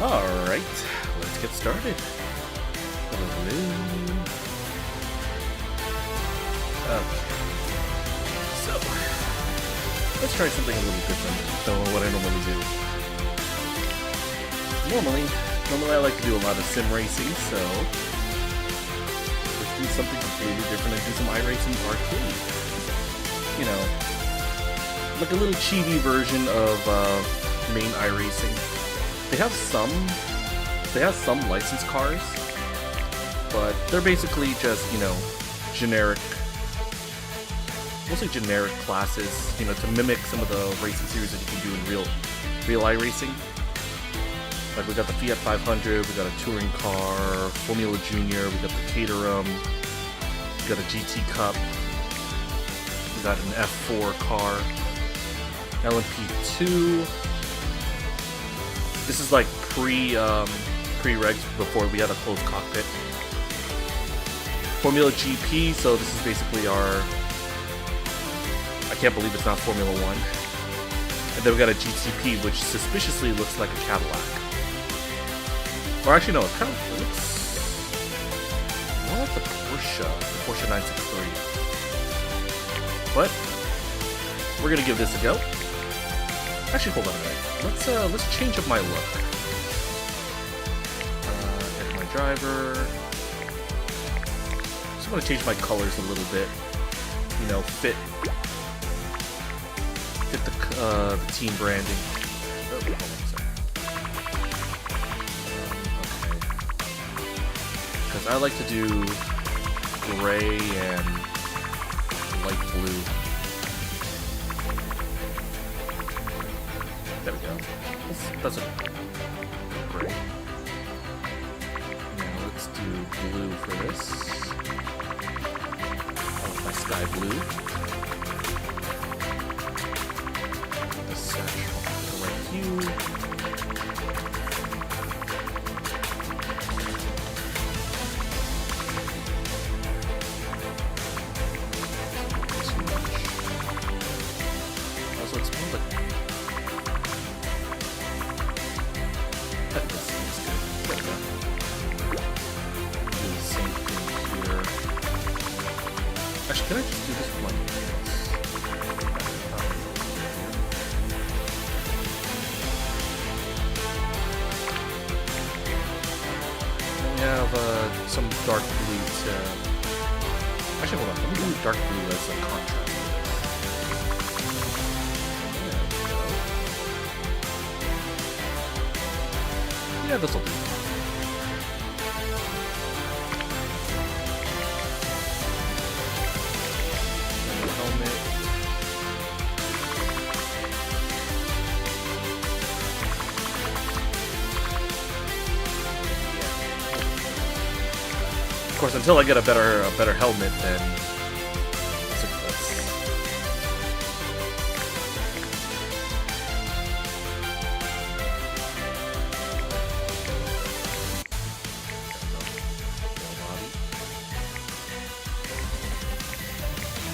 Alright, let's get started. Okay. So, let's try something a little different than what I normally do. Normally I like to do a lot of sim racing, so let's do something completely different and do some iRacing arcade. You know, like a little chibi version of main iRacing. They have some licensed cars, but they're basically just, you know, generic, mostly generic classes, you know, to mimic some of the racing series that you can do in real iRacing. Like we got the Fiat 500, we got a touring car, Formula Junior, we got the Caterham, we got a GT Cup, we got an F4 car, LMP2. This is like pre-regs before we had a closed cockpit. Formula GP, so this is basically our, I can't believe it's not Formula 1. And then we got a GTP, which suspiciously looks like a Cadillac. Or actually no, it kind of looks more like the Porsche 963. But we're gonna give this a go. Actually, hold on a minute. Let's change up my look. Get my driver. Just want to change my colors a little bit. You know, fit the team branding. Oh, hold on a second. Okay. Because I like to do gray and light blue. There we go. That's a great. Now let's do blue for this. Oh, my sky blue. The satchel, the light hue. Too much. Also, it's more like. Can I just do this one? Then we have some dark blue to... Actually, hold on. Let me do dark blue as a contrast. There we go. Yeah, this'll do. Of course, until I get a better helmet, then that's.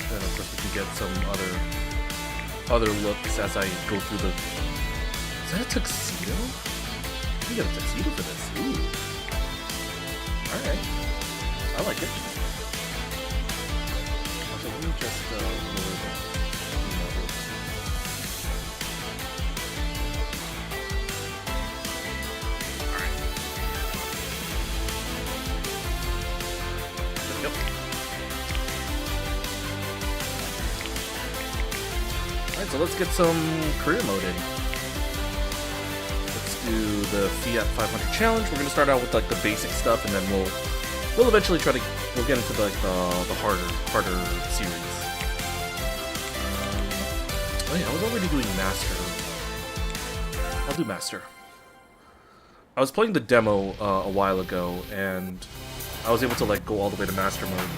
Then of course we can get some other looks as I go through the. Is that a tuxedo? We got a tuxedo for this. Ooh. All right. I like it. Also, let me just lower that. Alright. There we go. Alright, so let's get some career mode in. Let's do the Fiat 500 challenge. We're going to start out with like the basic stuff, and then we'll eventually we'll get into like the harder series. Oh yeah, I was already doing master. I'll do master. I was playing the demo a while ago, and I was able to like go all the way to master mode.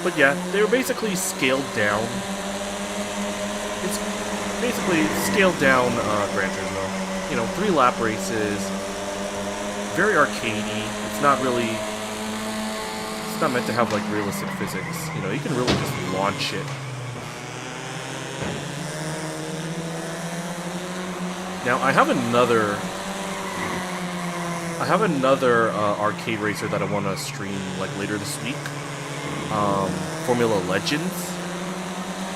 But yeah, they were basically scaled down. It's basically scaled down Gran Turismo. You know, 3-lap races, very arcadey. It's not meant to have like realistic physics. You know, you can really just launch it Now I have another arcade racer that I want to stream like later this week. Formula Legends.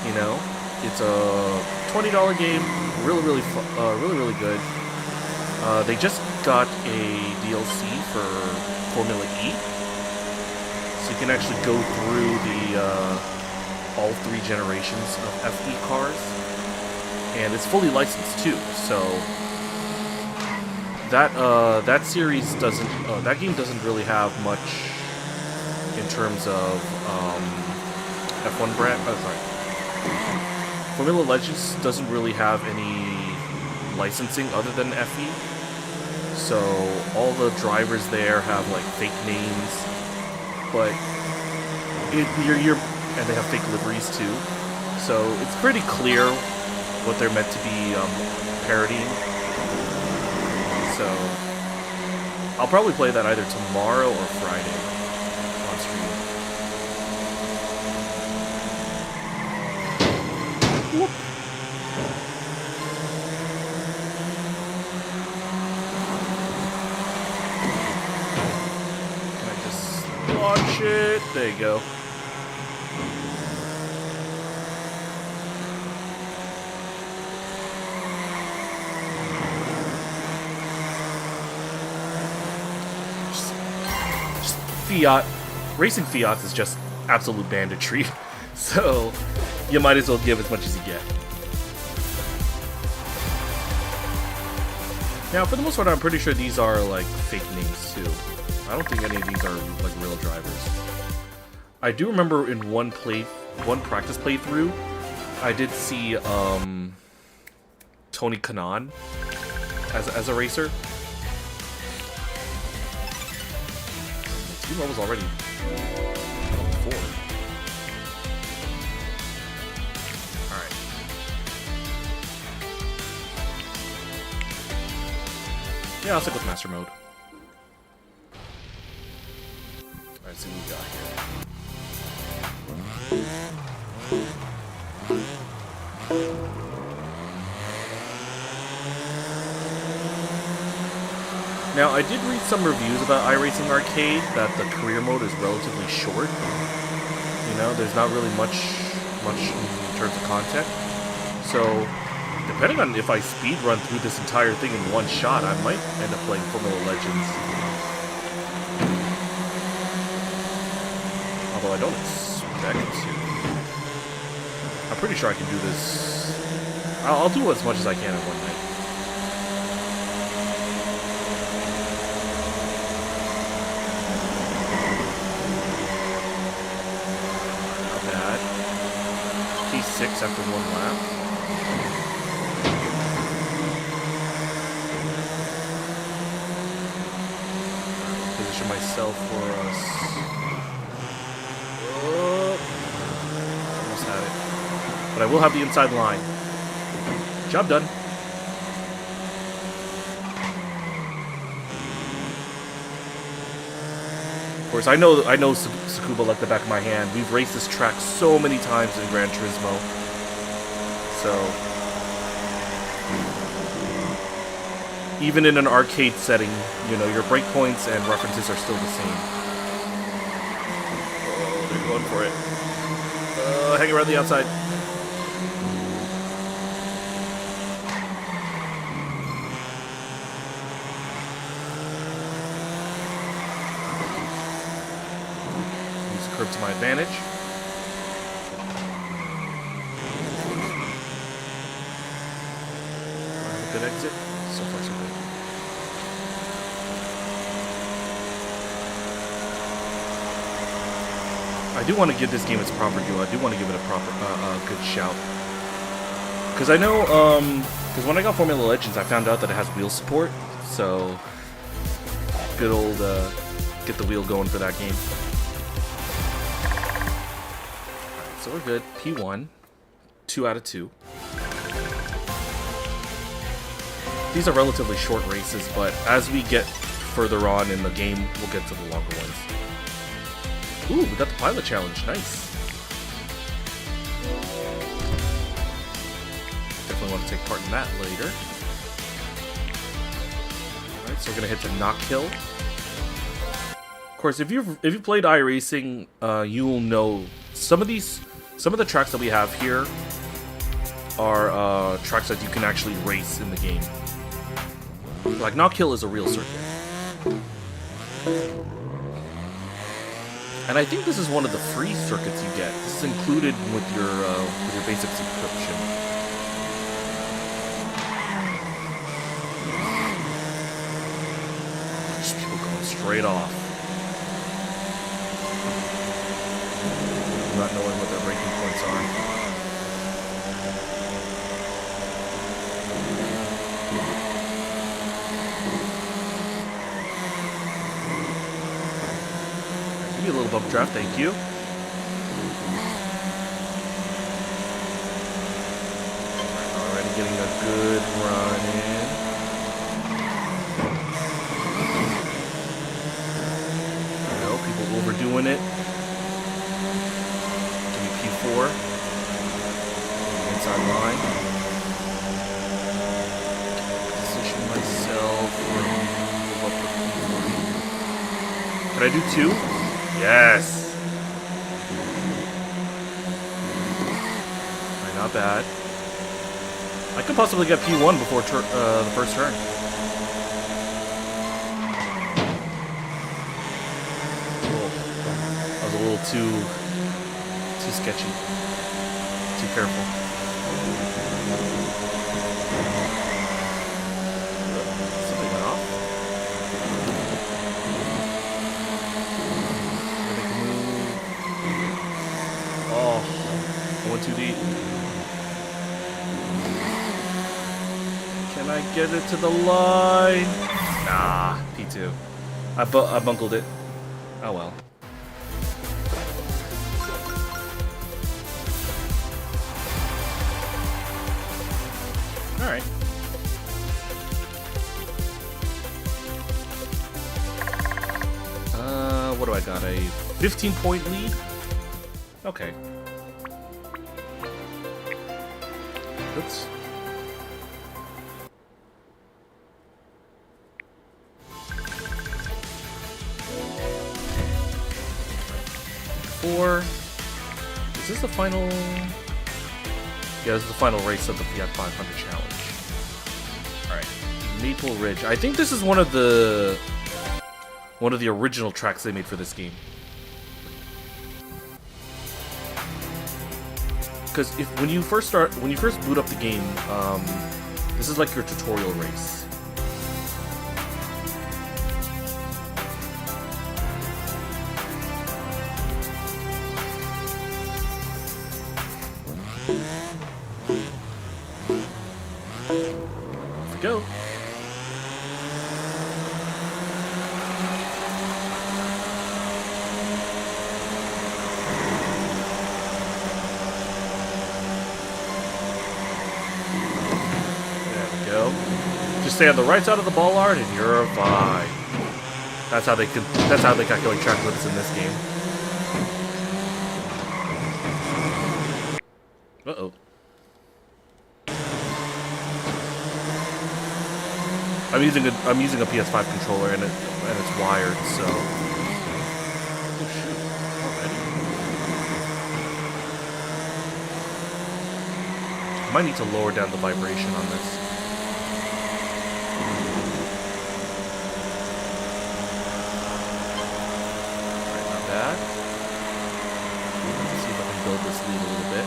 You know, it's a $20 game, really good. They just got a DLC for Formula E, so you can actually go through the all 3 generations of FE cars, and it's fully licensed too. So that series doesn't that game doesn't really have much in terms of F1 brand. Formula Legends doesn't really have any licensing other than FE. So all the drivers there have like fake names, but and they have fake liveries too. So it's pretty clear what they're meant to be parodying. So I'll probably play that either tomorrow or Friday on stream. Whoop. Can I just launch it? There you go. Fiat. Racing Fiats is just absolute banditry. So you might as well give as much as you get. Now, for the most part, I'm pretty sure these are like fake names too. I don't think any of these are like real drivers. I do remember in one practice playthrough, I did see Tony Kanaan as a racer. 2 levels already. 4. Alright. Yeah, I'll stick with Master Mode. Alright, see what we got here. Now, I did read some reviews about iRacing Arcade that the career mode is relatively short. You know, there's not really much in terms of content. So, depending on if I speed run through this entire thing in one shot, I might end up playing Formula Legends. Although I don't expect to. I'm pretty sure I can do this. I'll do as much as I can in one night. P6 after 1 lap. Position myself for us. Almost had it. But I will have the inside line. Job done. Of course, I know Tsukuba like the back of my hand. We've raced this track so many times in Gran Turismo. So, even in an arcade setting, you know, your breakpoints and references are still the same. Oh, they're going for it. Hang around the outside. Curve to my advantage. Good exit. So far, so good. I do want to give this game its proper due. I do want to give it a proper, good shout. Because I know, because when I got Formula Legends, I found out that it has wheel support. So, good old, get the wheel going for that game. So we're good. P1. 2 out of 2. These are relatively short races, but as we get further on in the game, we'll get to the longer ones. Ooh, we got the pilot challenge. Nice. Definitely want to take part in that later. so we're gonna hit the knock kill. Of course, if you played iRacing, you will know some of the tracks that we have here are tracks that you can actually race in the game. Like knock kill is a real circuit. And I think this is one of the free circuits you get. This is included with your basic subscription. Just people going straight off. Not knowing what their braking points are. Give me a little bump draft, thank you. Already getting a good run in. I know, people overdoing it. Give me P4. Inside line. Position myself. Move up to P3. Can I do 2? Yes! Alright, not bad. I could possibly get P1 before the first turn. That was a little too sketchy. Too careful. Something went off. Oh, going too deep. Can I get it to the line? Nah, P2. I bungled it. Oh well. Alright. What do I got? A 15-point lead? Okay. Oops. Is this the final? Yeah, this is the final race of the Fiat 500 challenge. Alright. Maple Ridge. I think this is one of the original tracks they made for this game. Because when you first boot up the game, this is like your tutorial race. Off we go. Just stay on the right side of the ballard and you're fine. That's how they calculate track limits in this game. Uh-oh. I'm using a PS5 controller and it's wired, so. Oh shoot! Already? I might need to lower down the vibration on this. Let's see if I can build this lead a little bit.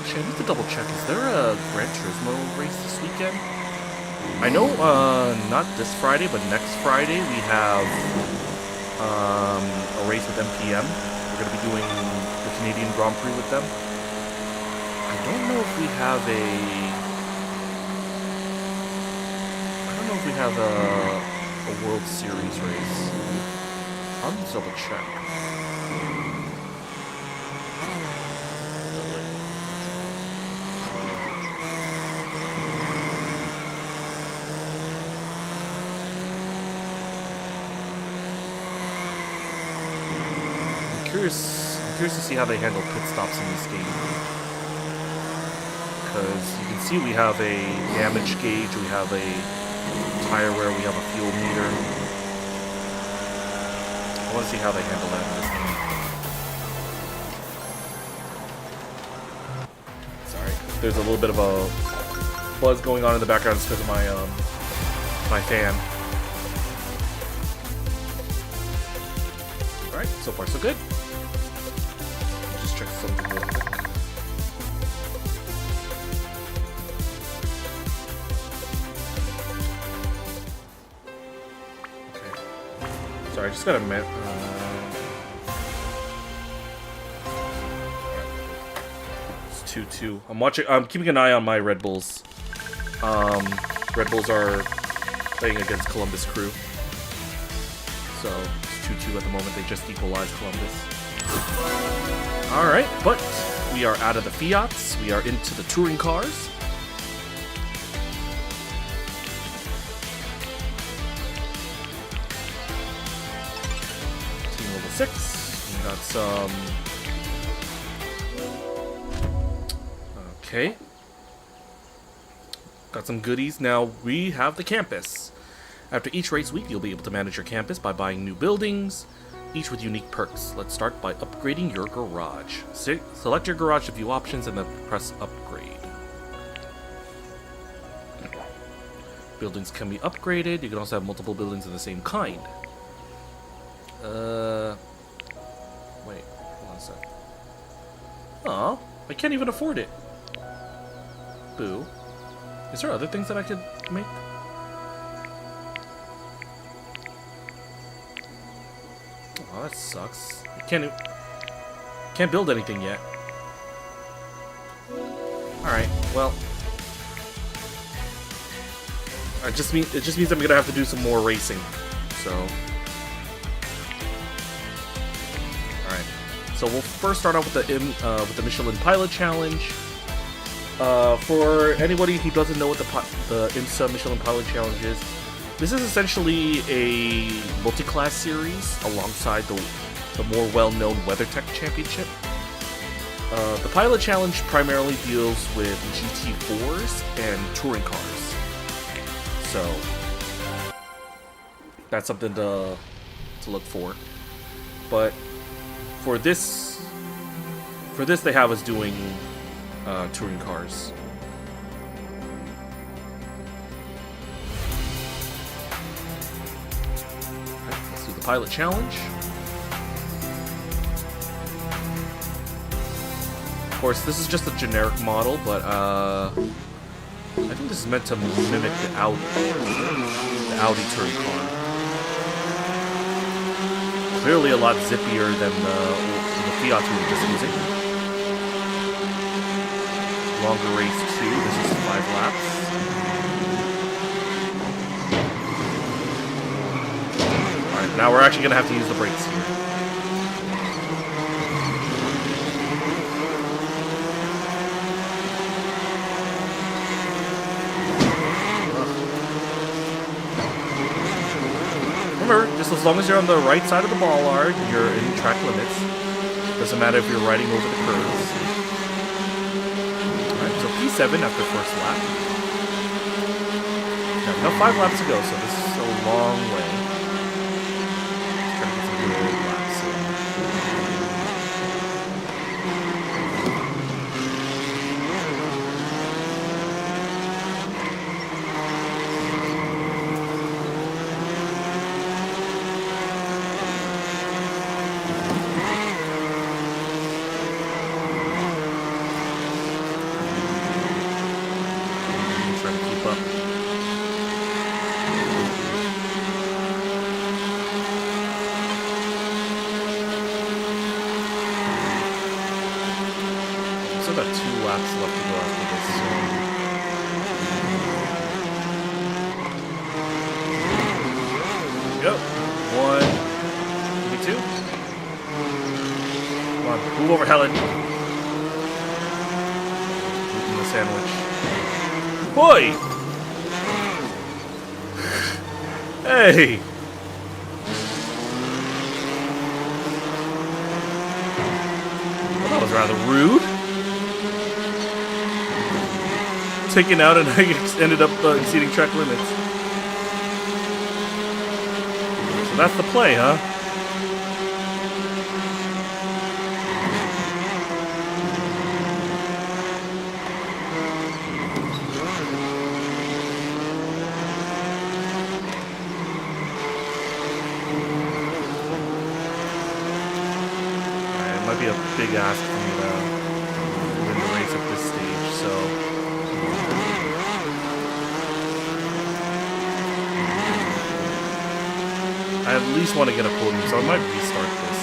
I need to double check. Is there a Gran Turismo race this weekend? I know not this Friday, but next Friday we have a race with MPM. We're going to be doing the Canadian Grand Prix with them. I don't know if we have a World Series race. I'll just double check. I'm curious to see how they handle pit stops in this game. Because you can see we have a damage gauge, we have a tire wear, we have a fuel meter. I want to see how they handle that in this game. Sorry, there's a little bit of a buzz going on in the background because of my my fan. All right, so far so good. Just check something real quick. Sorry, I just got a minute. It's 2-2. I'm keeping an eye on my Red Bulls. Red Bulls are playing against Columbus Crew. So it's 2-2 at the moment. They just equalized Columbus. Alright, but we are out of the Fiats. We are into the touring cars. Team level 6. We got some... Okay. Got some goodies. Now we have the campus. After each race week, you'll be able to manage your campus by buying new buildings, each with unique perks. Let's start by upgrading your garage. Select your garage to view options and then press upgrade. Buildings can be upgraded. You can also have multiple buildings of the same kind. Wait, hold on a sec. Aw, I can't even afford it. Boo. Is there other things that I could make? Oh, that sucks. I can't build anything yet. Alright, well. It just means I'm gonna have to do some more racing. So. Alright. So we'll first start off with the Michelin Pilot Challenge. For anybody who doesn't know what the IMSA Michelin Pilot Challenge is, this is essentially a multi-class series alongside the more well-known WeatherTech Championship. The Pilot Challenge primarily deals with GT4s and touring cars. So that's something to look for. But for this they have us doing touring cars. Okay, let's do the Pilot Challenge. Of course, this is just a generic model, but I think this is meant to mimic the Audi touring car. Clearly a lot zippier than the Fiat we were just using. Longer race 2, this is 5 laps. Alright, now we're actually going to have to use the brakes here. Remember, just as long as you're on the right side of the bollard, you're in track limits. Doesn't matter if you're riding over the curves. So P7 after first lap. Now we have 5 laps to go, so this is a long way. Let's try to get some good laps in. Move over, Helen. Eating the sandwich. Boy! Hey! Well, that was rather rude. Taken out and I ended up exceeding track limits. So that's the play, huh? It might be a big ask for me to win the race at this stage, so... I at least want to get a podium, so I might restart this.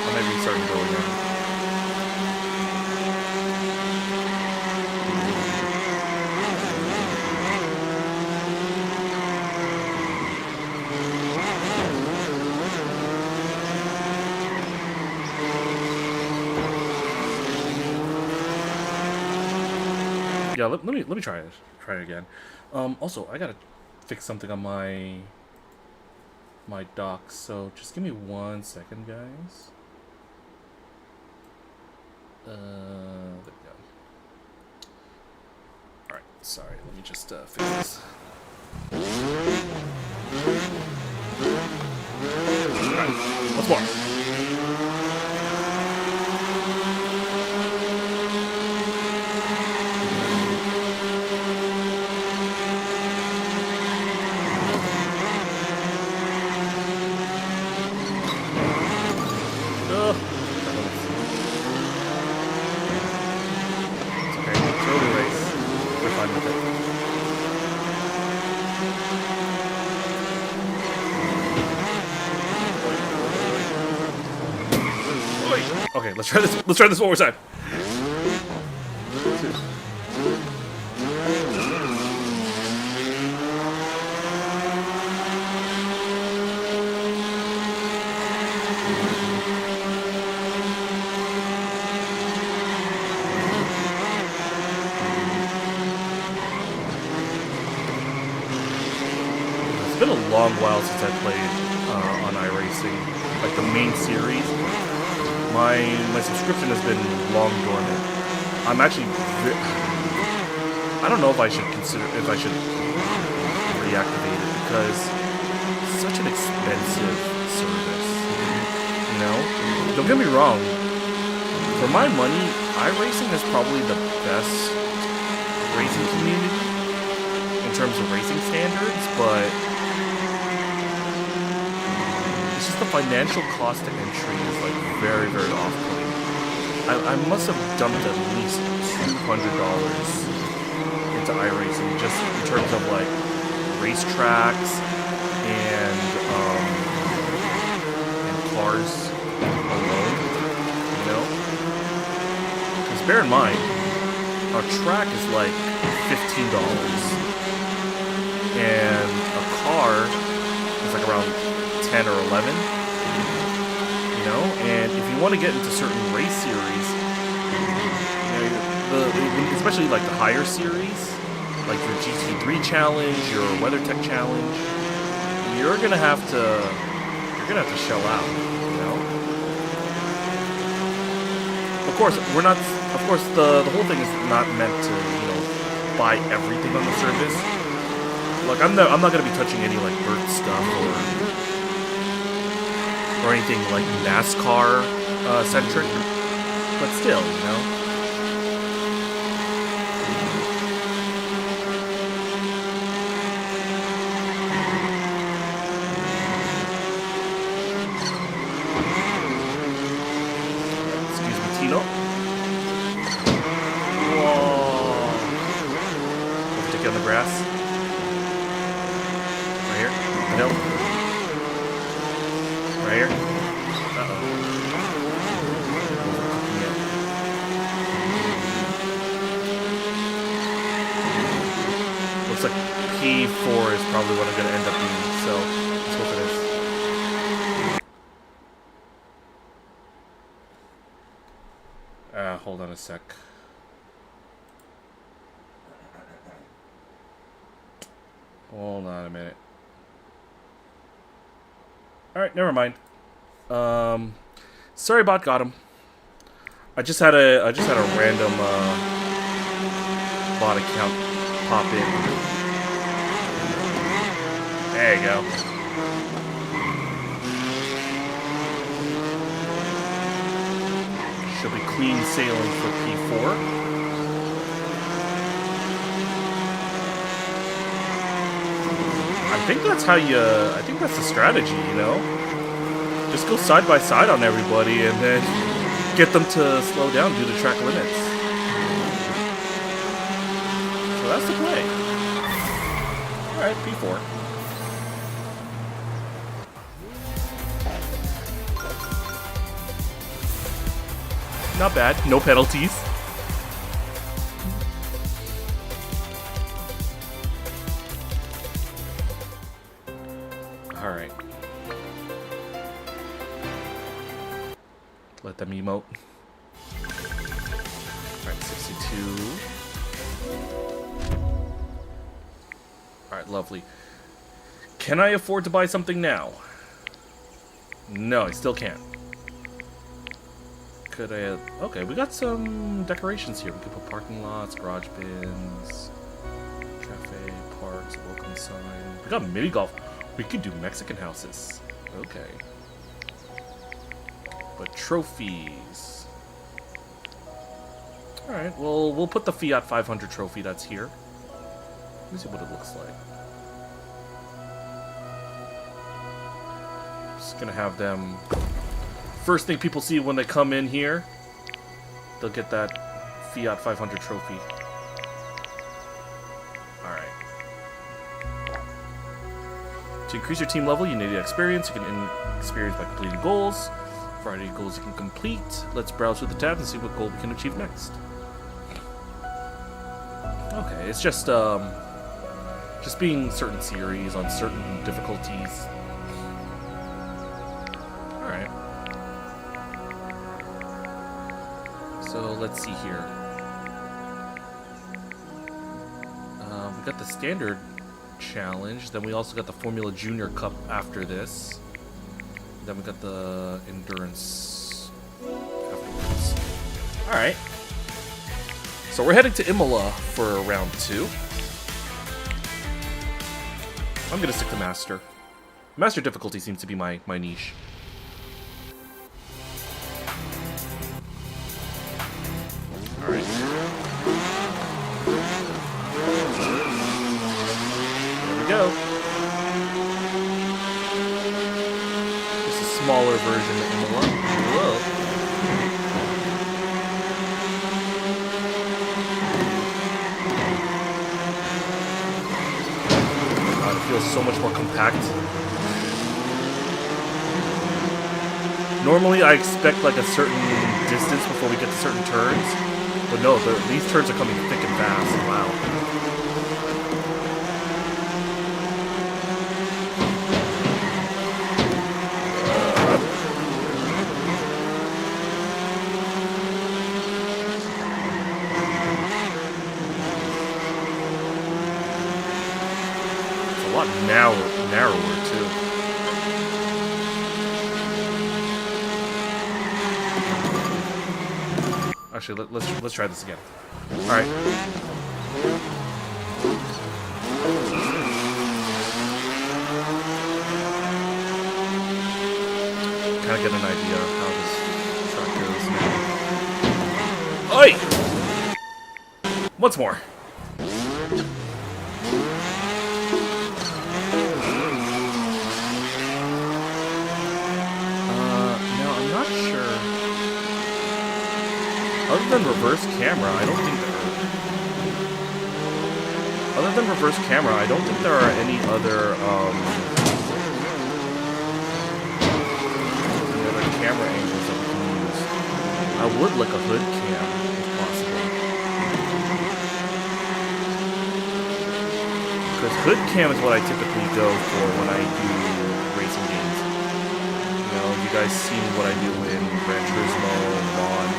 I might restart and go again. Yeah, let me try it. Try it again. Also, I gotta fix something on my dock, so just give me 1 second, guys. There we go. Alright, sorry, let me just fix this. Alright, once more. Okay, let's try this. Let's try this one more time. It's been a long while since I played on iRacing, like the main series. My subscription has been long dormant. I'm actually, I don't know if I should reactivate it because it's such an expensive service. You know, don't get me wrong. For my money, iRacing is probably the best racing community in terms of racing standards, but it's just the financial cost to entry is like very, very off-putting. I must have dumped at least $200 into iRacing just in terms of like racetracks and cars alone, you know? Because bear in mind, a track is like $15 and a car is like around 10 or 11, you know, and if you want to get into certain race series, you know, especially like the higher series, like your GT3 challenge, your WeatherTech challenge, you're gonna have to shell out, you know. Of course, the whole thing is not meant to, you know, buy everything on the service. Like I'm not gonna be touching any like Burt stuff or anything like NASCAR centric, but still, you know. Excuse me, Tino. Whoa! Take it on the grass. Right here. Nope. Right here. Uh-oh. Looks like P4 is probably what I'm going to end up doing, so let's go for this. Hold on a sec. Hold on a minute. Alright, never mind. Sorry bot got him. I just had a random bot account pop in. There you go. Should be clean sailing for P4. I think that's how you. I think that's the strategy, you know. Just go side by side on everybody, and then get them to slow down due to track limits. So that's the play. All right, P4. Not bad. No penalties. Alright. Let them emote. Alright, 62. Alright, lovely. Can I afford to buy something now? No, I still can't. Could I... Okay, we got some decorations here. We could put parking lots, garage bins, cafe, parks, welcome sign. We got mini golf. We could do Mexican houses. Okay. But trophies. Alright, well, we'll put the Fiat 500 trophy that's here. Let me see what it looks like. Just gonna have them... First thing people see when they come in here, they'll get that Fiat 500 trophy. Alright. To increase your team level, you need experience. You can experience by completing goals. Variety of goals you can complete. Let's browse through the tabs and see what goal we can achieve next. Okay, it's just being certain series on certain difficulties. Alright. So let's see here. We got the standard challenge. Then we also got the Formula Junior Cup after this. Then we got the endurance afterwards. All right. So we're heading to Imola for round 2. I'm gonna stick to master. Master difficulty seems to be my niche. Alright. There we go. Just a smaller version of Imola. Whoa. God, it feels so much more compact. Normally I expect like a certain distance before we get to certain turns. But no, these turns are coming thick and fast. Wow. It's a lot narrower too. Actually, let's try this again. All right. Kind of get an idea of how this track goes now. Oi! Once more. Now I'm not sure. Other than reverse camera, I don't think there are any other camera angles that we can use. I would like a hood cam if possible. Because hood cam is what I typically go for when I do racing games. You know, you guys seen what I do in Gran Turismo and Vaughn.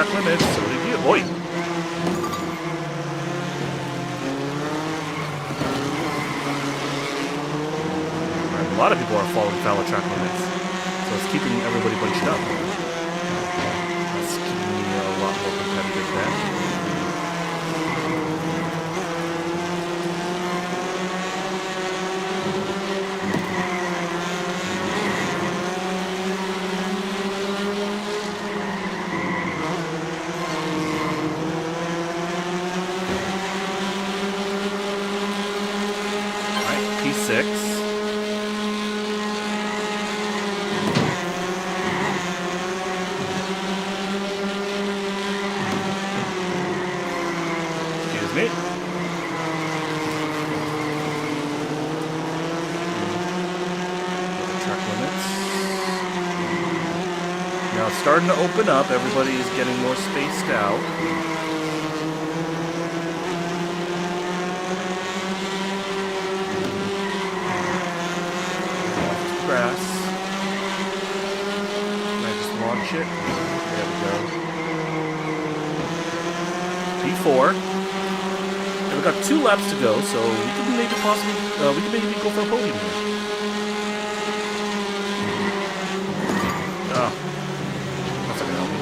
track limits. So did you. Oi! A lot of people are following fallow track limits, so it's keeping everybody bunched up. It's keeping me a lot more competitive then. Alright, P6. Now it's starting to open up. Everybody is getting more spaced out. Grass. Can I just launch it? There we go. P4. And we've got 2 laps to go, so we could maybe possibly we could maybe go for a podium here. Oh. That's not gonna help me.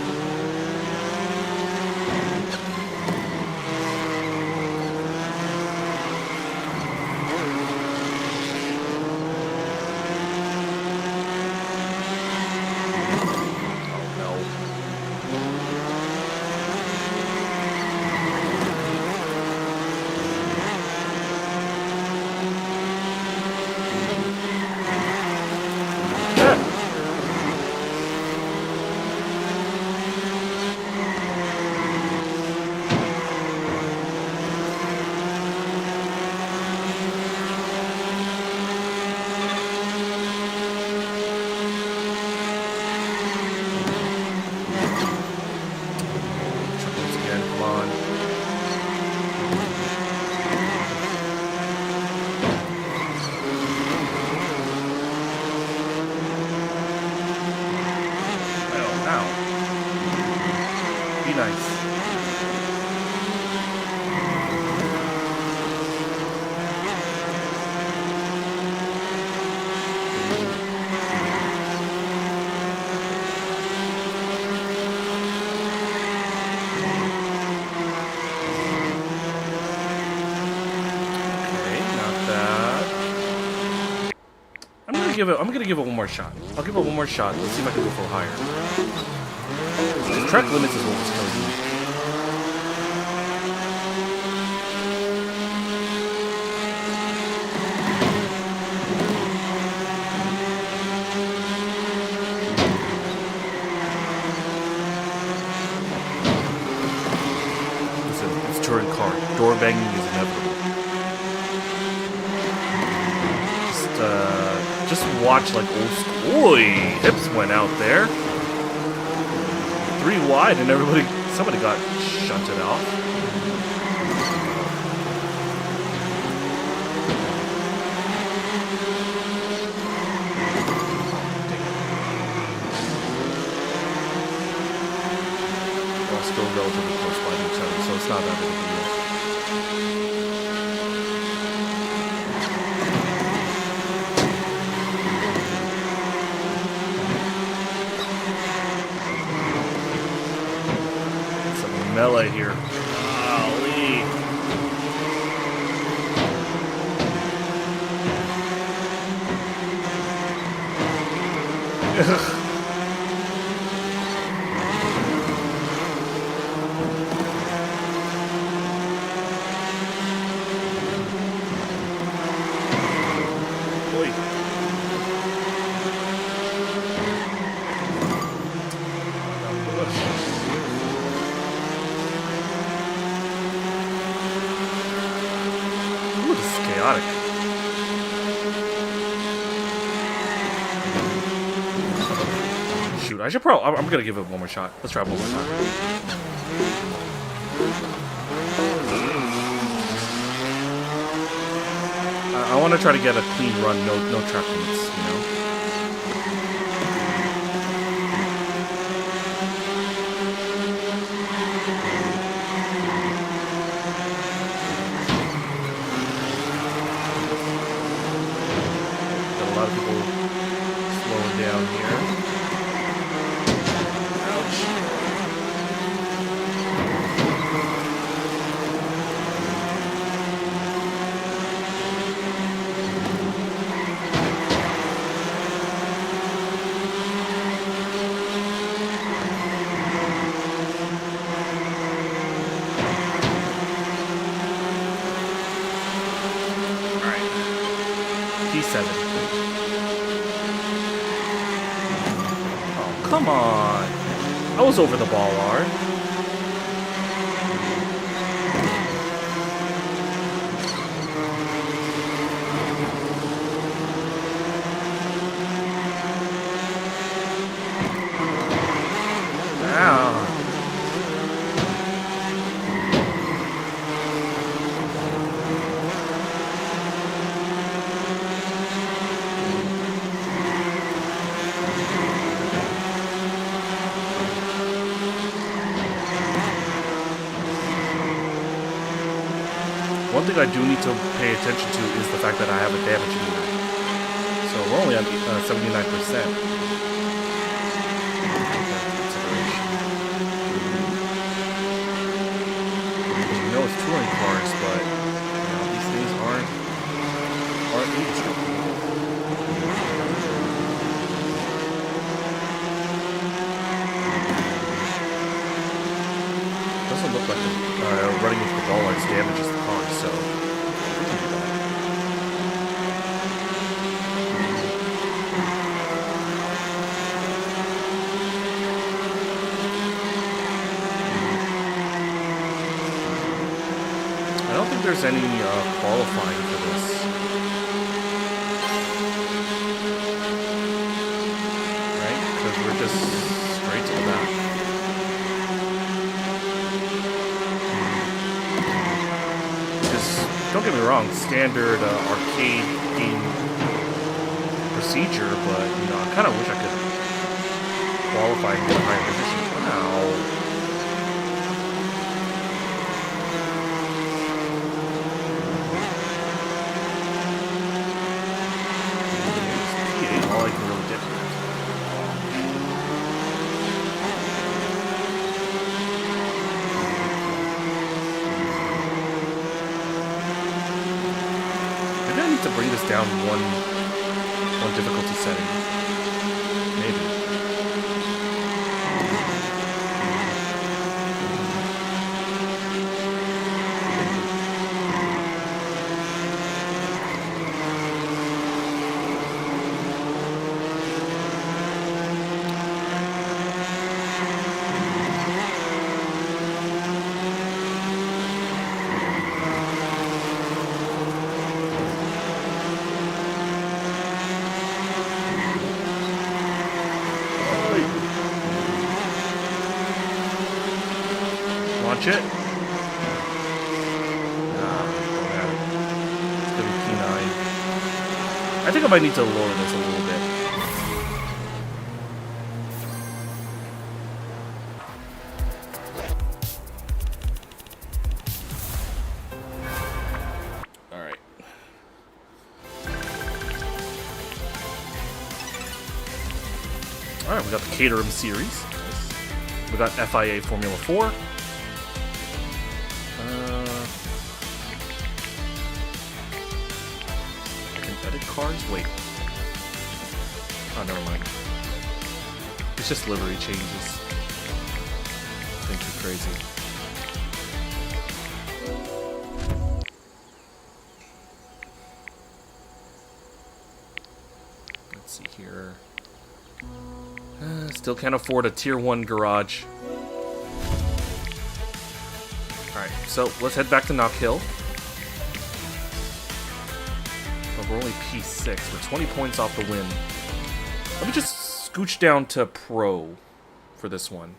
I'm gonna give it one more shot. I'll give it one more shot. Let's see if I can go for higher. The track limits is what was killing me. Listen, it's a touring car. Door banging is inevitable. Just watch like old school. Oi! Hips went out there. 3 wide and somebody got shunted off. We're still relatively close by each other, so it's not that big of a deal. Melee here. Golly. Shoot, I should probably. I'm gonna give it one more shot. Let's try it one more time. I want to try to get a clean run, no track limits, you know. down here. Ouch. P7. Oh, come on. I was over the ball, Art. Ow. One thing I do need to pay attention to is the fact that I have a damage meter. So we're only at 79%. You know it's touring cars, but you know, these things aren't indestructible. Doesn't look like running into the bollards damages the car, so we can do that. I don't think there's any qualifying for this. Right? Because we're just straight to the back. Don't get me wrong, standard arcade game procedure, but you know, I kind of wish I could qualify and get a higher position. Wow. P8, all I can really get. To bring this down one difficulty setting. Maybe. Launch it. It's gonna be P9. I think I might need to lower this a little bit. Alright. Alright, we got the Caterham series. We got FIA Formula 4. Cars? Wait. Oh, never mind. It's just livery changes. Things are crazy. Let's see here. Still can't afford a tier 1 garage. Alright, so let's head back to Knock Hill. We're only P6. We're 20 points off the win. Let me just scooch down to Pro for this one.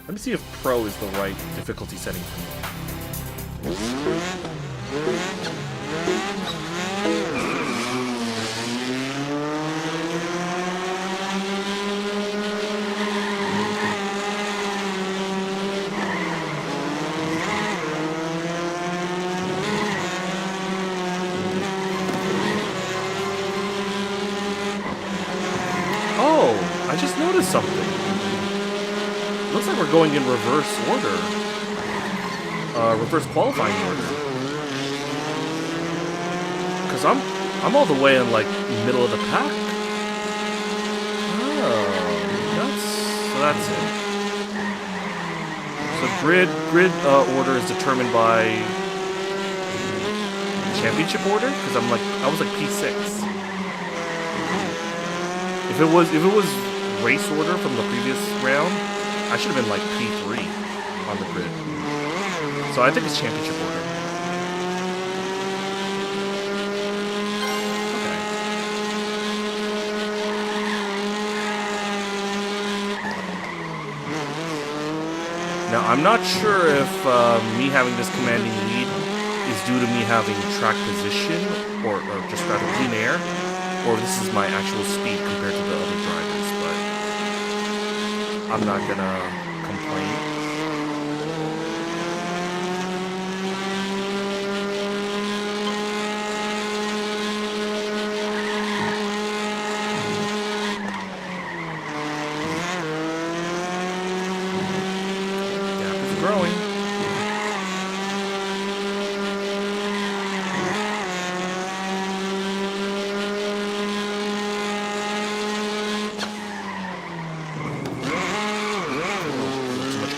Let me see if Pro is the right difficulty setting for me. I just noticed something. Looks like we're going in reverse order. Reverse qualifying order. Because I'm all the way in, like, middle of the pack. Oh, that's it. So grid order is determined by championship order, because I was like P6. If it was race order from the previous round, I should have been like P3 on the grid. So I think it's championship order. Okay. Now I'm not sure if me having this commanding lead is due to me having track position or just rather clean air, or this is my actual speed compared to the other drivers, but I'm not gonna complain. Gap is growing.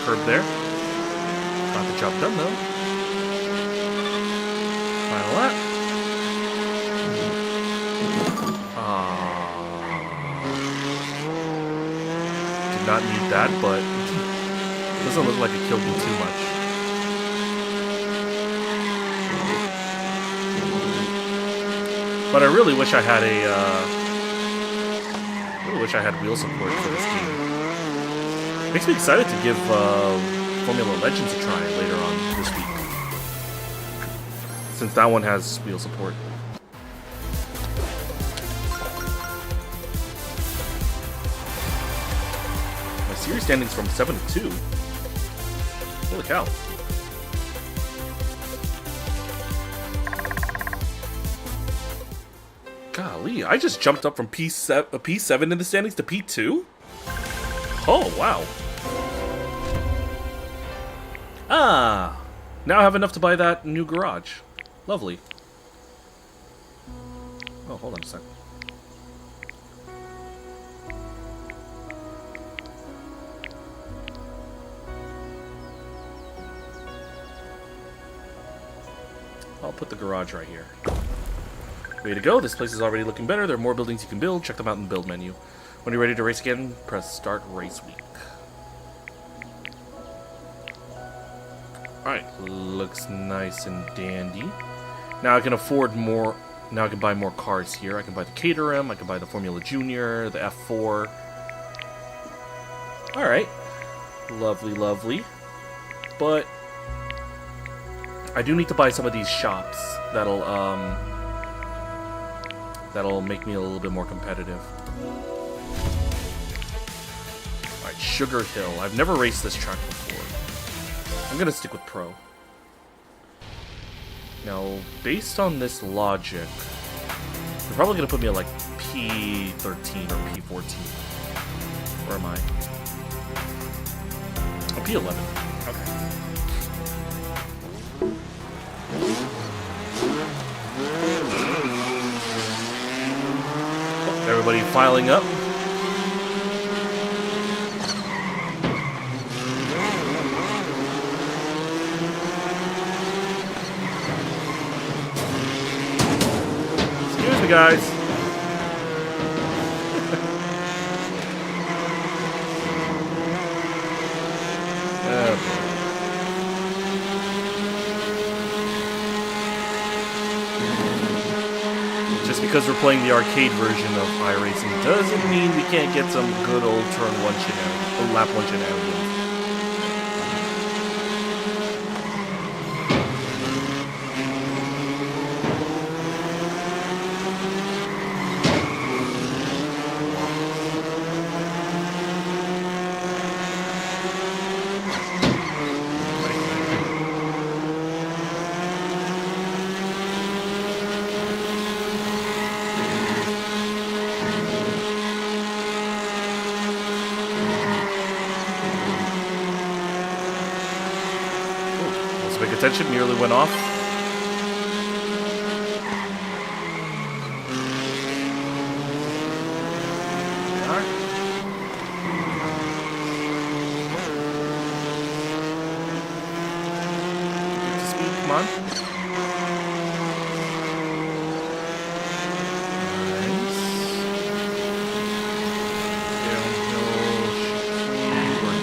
Curb there. Got the job done though. Final lap. Did not need that, but it doesn't look like it killed me too much. But I really wish I had wheel support for this game. Makes me excited to give Formula Legends a try later on this week, since that one has wheel support. My series standings from 7 to 2. Holy cow! Golly, I just jumped up from P7 in the standings to P2. Oh wow! Ah! Now I have enough to buy that new garage. Lovely. Oh, hold on a sec. I'll put the garage right here. Way to go, this place is already looking better. There are more buildings you can build. Check them out in the build menu. When you're ready to race again, press start race week. Alright, looks nice and dandy. Now I can afford more. Now I can buy more cars here. I can buy the Caterham, I can buy the Formula Junior, the F4. Alright. Lovely, lovely. But I do need to buy some of these shops that'll make me a little bit more competitive. Alright, Sugar Hill. I've never raced this track before. I'm gonna stick with Pro. Now, based on this logic, they're probably gonna put me at like P13 or P14. Where am I? Oh, P11. Okay. Everybody filing up. Excuse me, guys. Just because we're playing the arcade version of iRacing doesn't mean we can't get some good old turn one shenanigans, lap one shenanigans. attention nearly went off. Come on. Nice.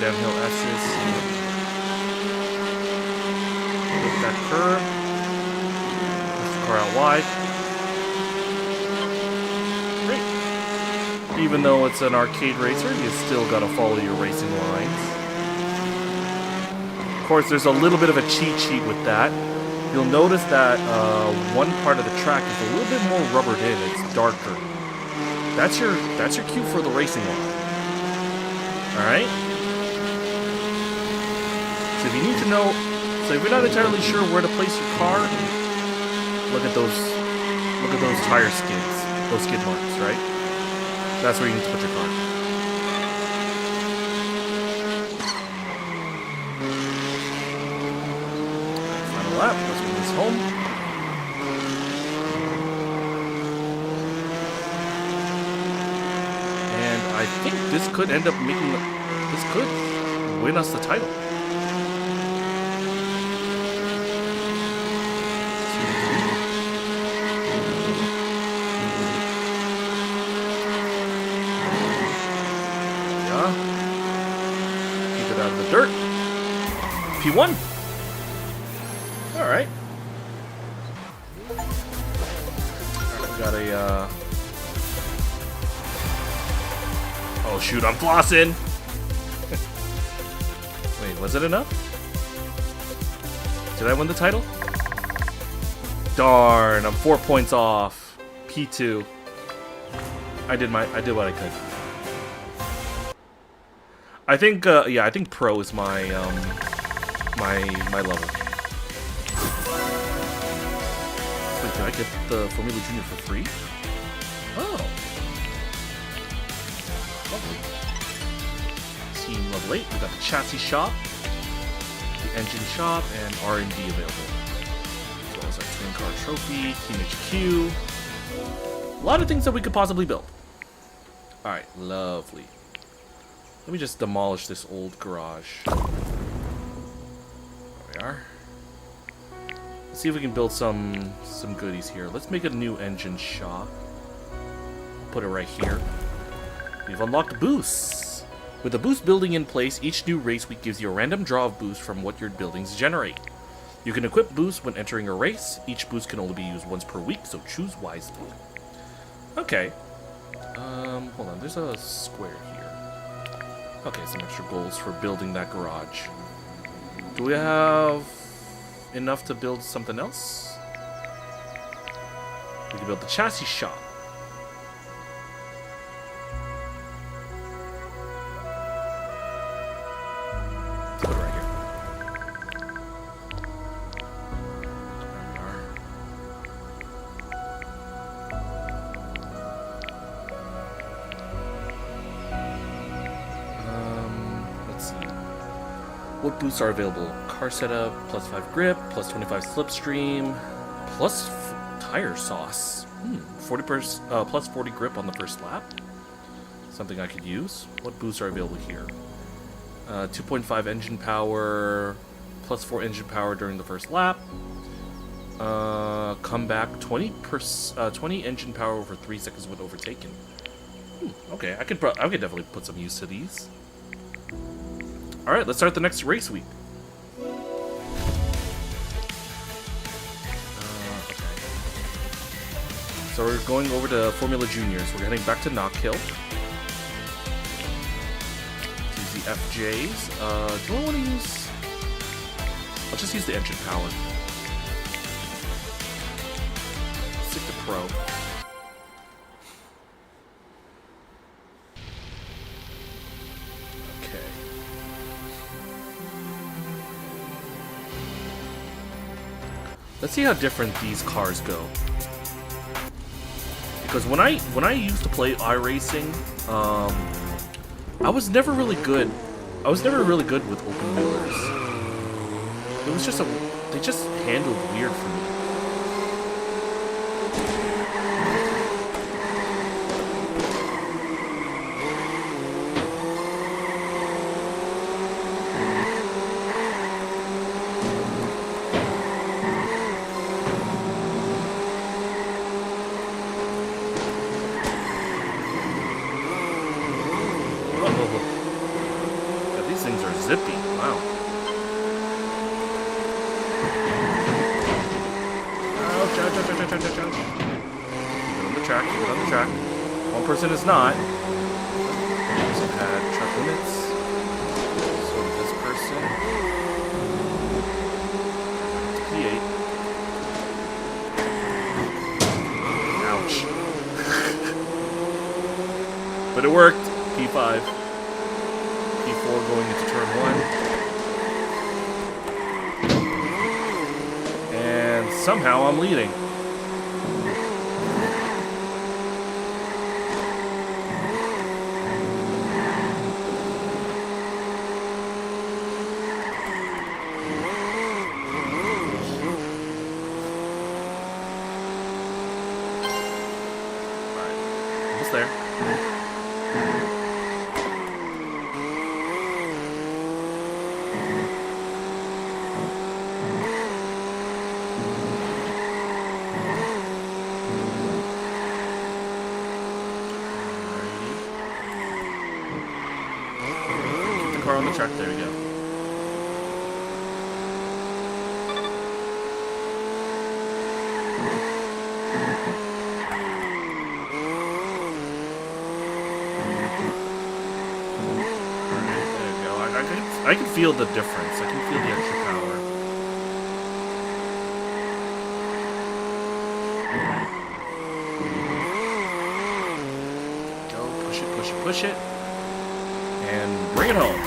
Downhill S's. Hit that curve. Push the car out wide. Great. Even though it's an arcade racer, you still gotta follow your racing lines. Of course, there's a little bit of a cheat sheet with that. You'll notice that one part of the track is a little bit more rubbered in. It's darker. That's your cue for the racing line. All right. So if you need to know, so if you're not entirely sure where to place your car, look at those tire skids, those skid marks, right? That's where you need to put your car. Final lap. Let's move this home. And I think this could end up making this could win us the title. Out of the dirt. P1. All right. We got a. Oh shoot! I'm flossing. Wait, was it enough? Did I win the title? Darn! I'm 4 points off. P2. I did what I could. I think, yeah, I think Pro is my level. Wait, did I get the Formula Junior for free? Oh. Lovely. Team level 8, we got the chassis shop, the engine shop, and R&D available. As well as our twin car trophy, Team HQ. A lot of things that we could possibly build. Alright, lovely. Let me just demolish this old garage. There we are. Let's see if we can build some goodies here. Let's make a new engine shop. Put it right here. We've unlocked boosts. With the boost building in place, each new race week gives you a random draw of boosts from what your buildings generate. You can equip boosts when entering a race. Each boost can only be used once per week, so choose wisely. Okay. Hold on. There's a square here. Okay, some extra goals for building that garage. Do we have enough to build something else? We can build the chassis shop. Let's put it right here. What boosts are available? Car setup, plus 5 grip, plus 25 slipstream, plus tire sauce. 40% plus 40 grip on the first lap. Something I could use. What boosts are available here? 2.5 engine power, plus 4 engine power during the first lap. Comeback 20 engine power over 3 seconds when overtaken. Okay, I could definitely put some use to these. Alright, let's start the next race week. Okay. So we're going over to Formula Juniors. We're heading back to Knock Hill. Use the FJs. Do I want to use... I'll just use the engine power. Stick to Pro. Let's see how different these cars go. Because when I used to play iRacing, I was never really good. I was never really good with open wheelers. It was just they just handled weird for me. Yeah, these things are zippy. Wow. Ouch, ouch, ouch, ouch, ouch, ouch, ouch. Keep it on the track, keep it on the track. One person is not. This person had track limits. So this person. P8. Ouch. But it worked. P5. P4 going into turn 1. And somehow I'm leading. Alright. Almost there. On the track, there we go. I can feel the difference. I can feel the extra power. Go, push it, push it, push it. And bring it home.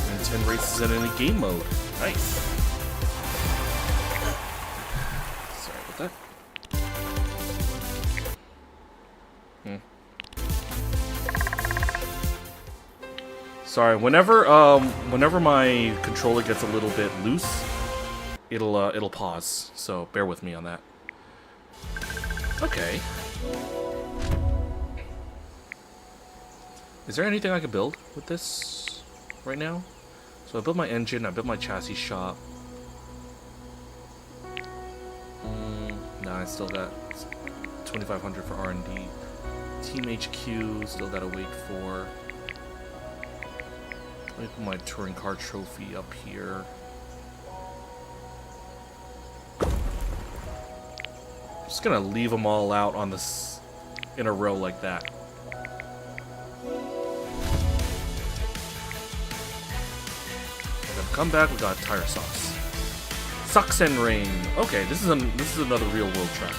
And 10 races in any game mode. Nice. Sorry about that. Sorry, whenever my controller gets a little bit loose, it'll pause. So bear with me on that. Okay. Is there anything I could build with this right now? So I built my engine, I built my chassis shop. Nah, I still got 2,500 for R&D. Team HQ, still gotta wait for. Let me put my touring car trophy up here. I'm just gonna leave them all out on this in a row like that. Come back, we got tire socks. Socks and rain. Okay, this is another real world track.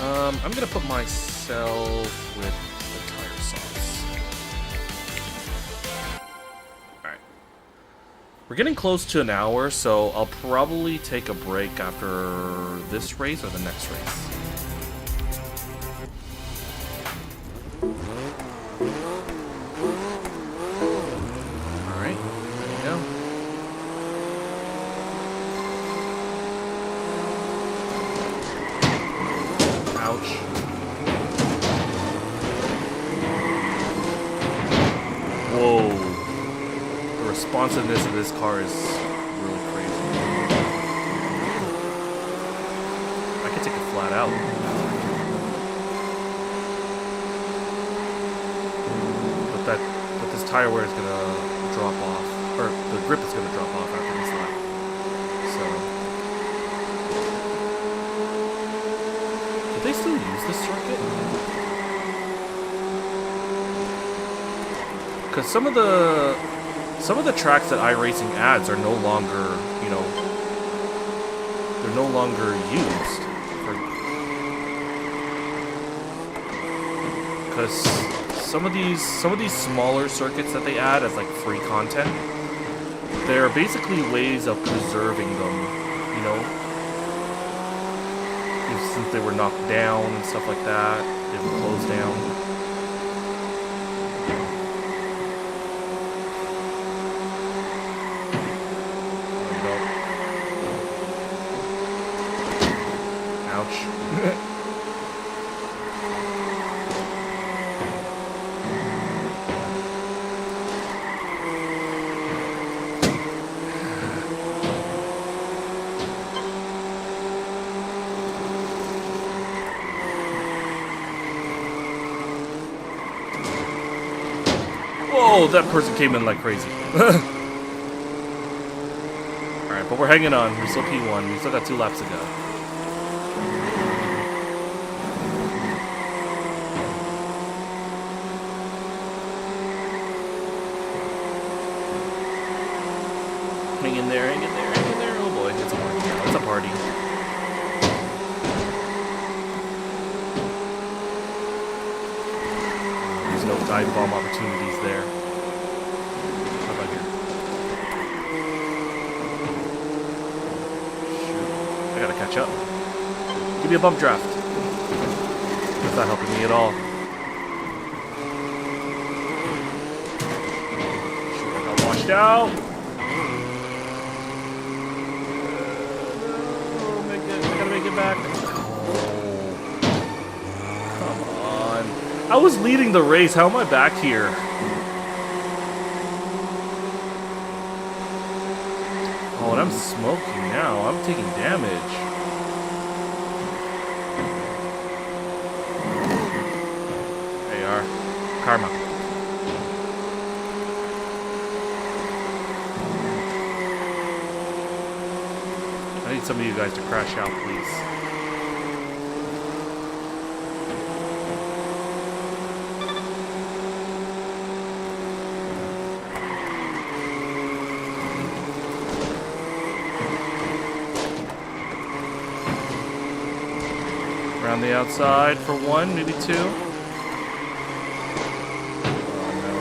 I'm gonna put myself with the tire socks. Alright. We're getting close to an hour, so I'll probably take a break after this race or the next race. Whoa. The responsiveness of this car is really crazy. I can take it flat out. But this tire wear is gonna drop off. Or the grip is gonna drop off after this lap. So did they still use this circuit? Because some of the tracks that iRacing adds are no longer, you know, they're no longer used. Because some of these smaller circuits that they add as like free content, they're basically ways of preserving them, you know. Since they were knocked down and stuff like that, they were closed down. Ouch. Whoa, that person came in like crazy. Alright, but we're hanging on. We're still P1. We still got 2 laps to go. Hang in there, hang in there, hang in there. Oh boy, it's a party. It's a party. There's no dive bomb opportunities there. How about here? Shoot. I gotta catch up. Give me a bump draft. That's not helping me at all. Shoot, I got washed out. Back. Come on. I was leading the race. How am I back here? Oh, and I'm smoking now. I'm taking damage. There you are. Karma. I need some of you guys to crash out, please. Around the outside for 1, maybe 2. Oh no.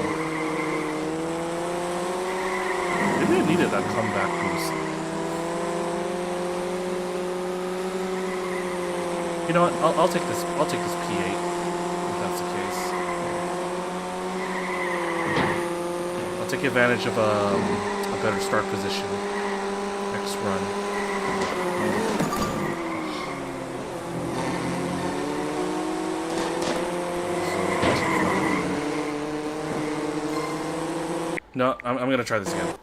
Maybe I needed that comeback boost. You know what? I'll take this. I'll take this P8 if that's the case. I'll take advantage of a better start position next run. No, I'm gonna try this again.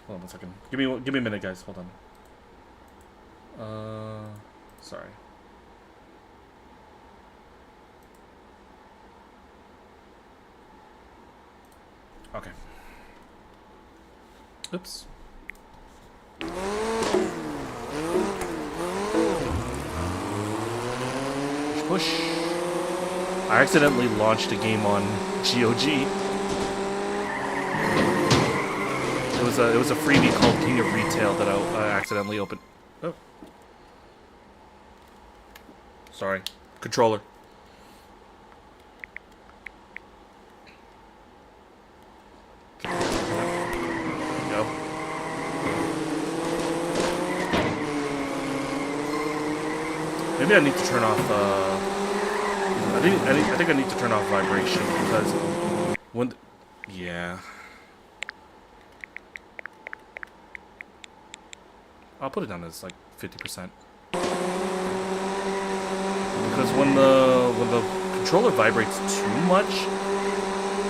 Hold on 1 second. Give me a minute, guys. Hold on. Sorry. Okay. Oops. Push. I accidentally launched a game on GOG. It was a freebie called King of Retail that I accidentally opened. Oh. Sorry. Controller. There you go. Maybe I need to turn off, I think I need to turn off vibration because when yeah. I'll put it down as like 50%. Because when the controller vibrates too much,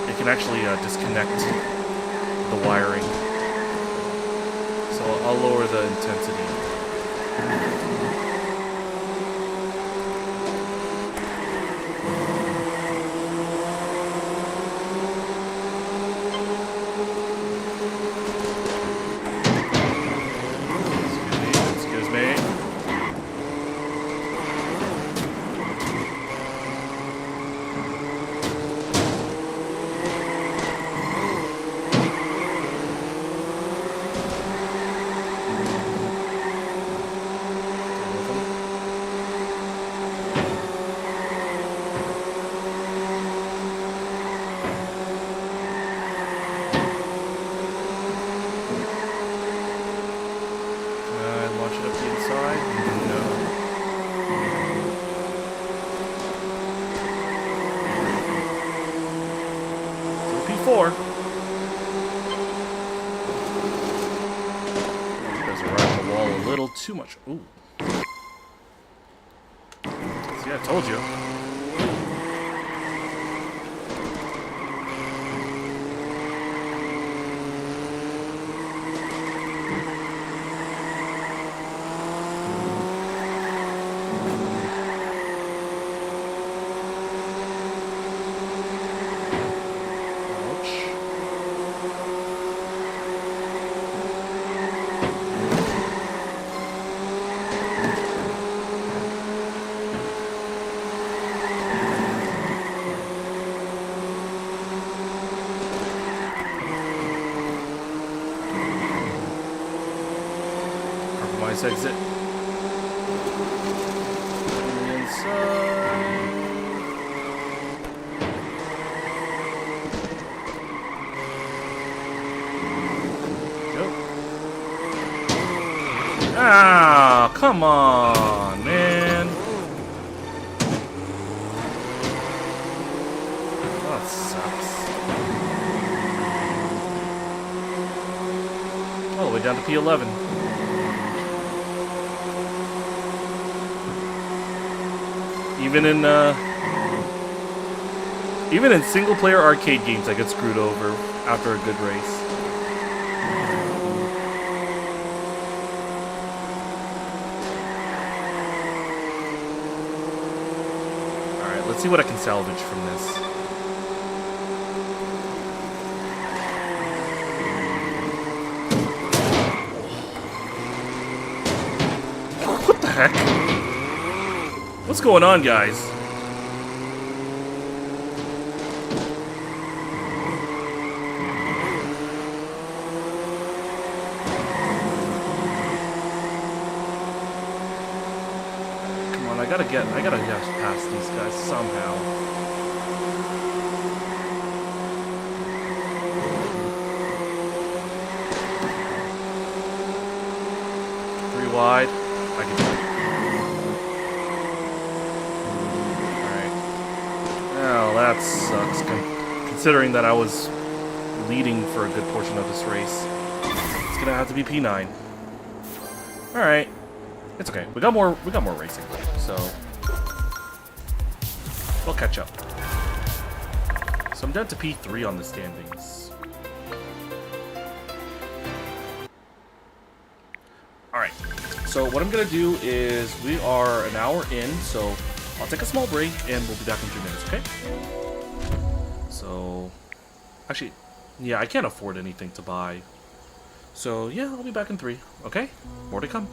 it can actually disconnect the wiring. So I'll lower the intensity. P4. You guys are riding the wall a little too much. Ooh. Yeah, I told you. Exit. Inside. Go. Ah, come on, man. That sucks. All the way down to P11. Even in single-player arcade games, I get screwed over after a good race. All right, let's see what I can salvage from this. What the heck? What's going on, guys? Come on, I gotta get past these guys somehow. Three wide. I can do it. Oh, that sucks, considering that I was leading for a good portion of this race. It's gonna have to be P9. Alright. It's okay. We got more racing, so we'll catch up. So I'm down to P3 on the standings. Alright. So what I'm gonna do is we are an hour in, so I'll take a small break, and we'll be back in 3 minutes, okay? So, actually, yeah, I can't afford anything to buy. So, yeah, I'll be back in 3, okay? More to come.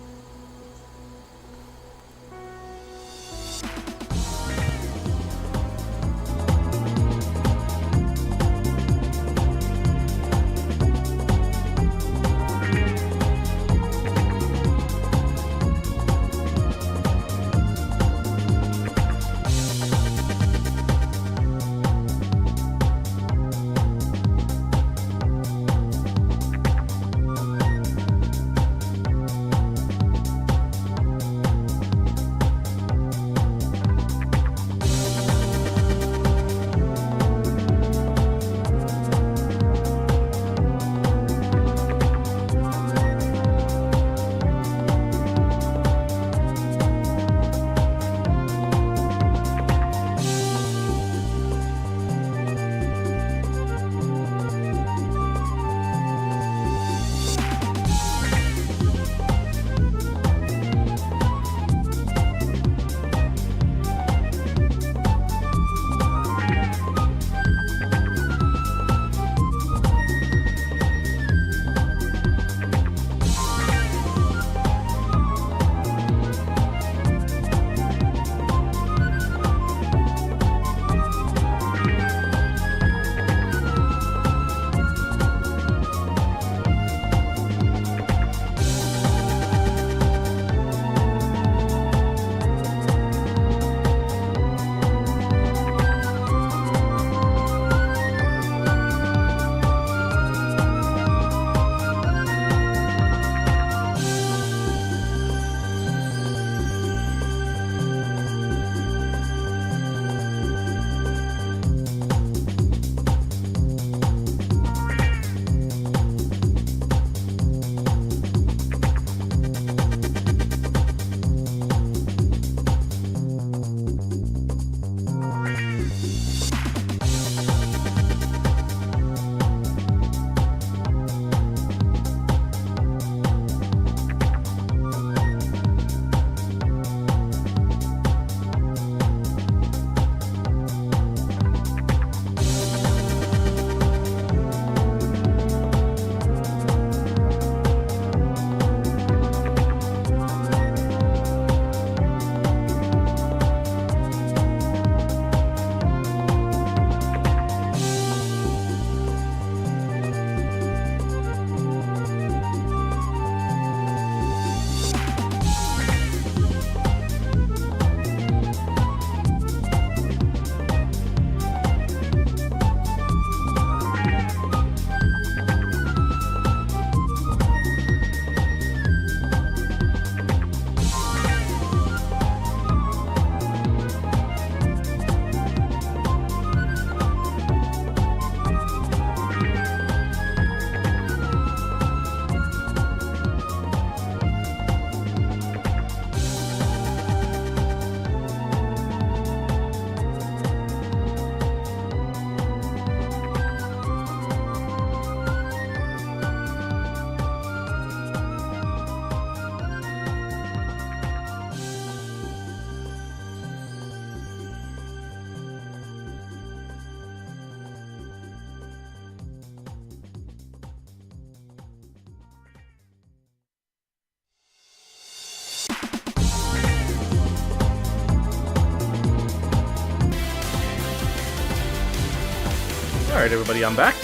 Alright everybody, I'm back.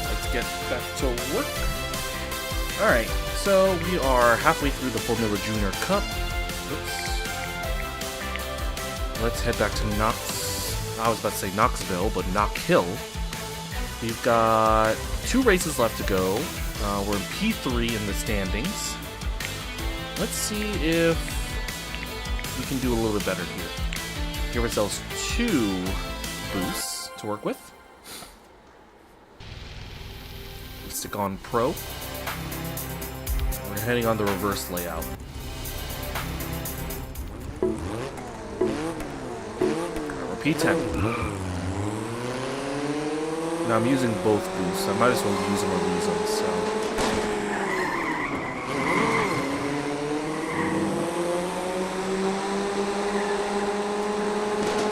Let's get back to work. Alright, so we are halfway through the Formula Junior Cup. Oops. Let's head back to I was about to say Knoxville, but Knock Hill. We've got 2 races left to go. We're in P3 in the standings. Let's see if we can do a little bit better here. Give ourselves 2 boosts to work with. We stick on Pro. We're heading on the reverse layout. We're P10. Now I'm using both boosts. I might as well use them or lose them, so.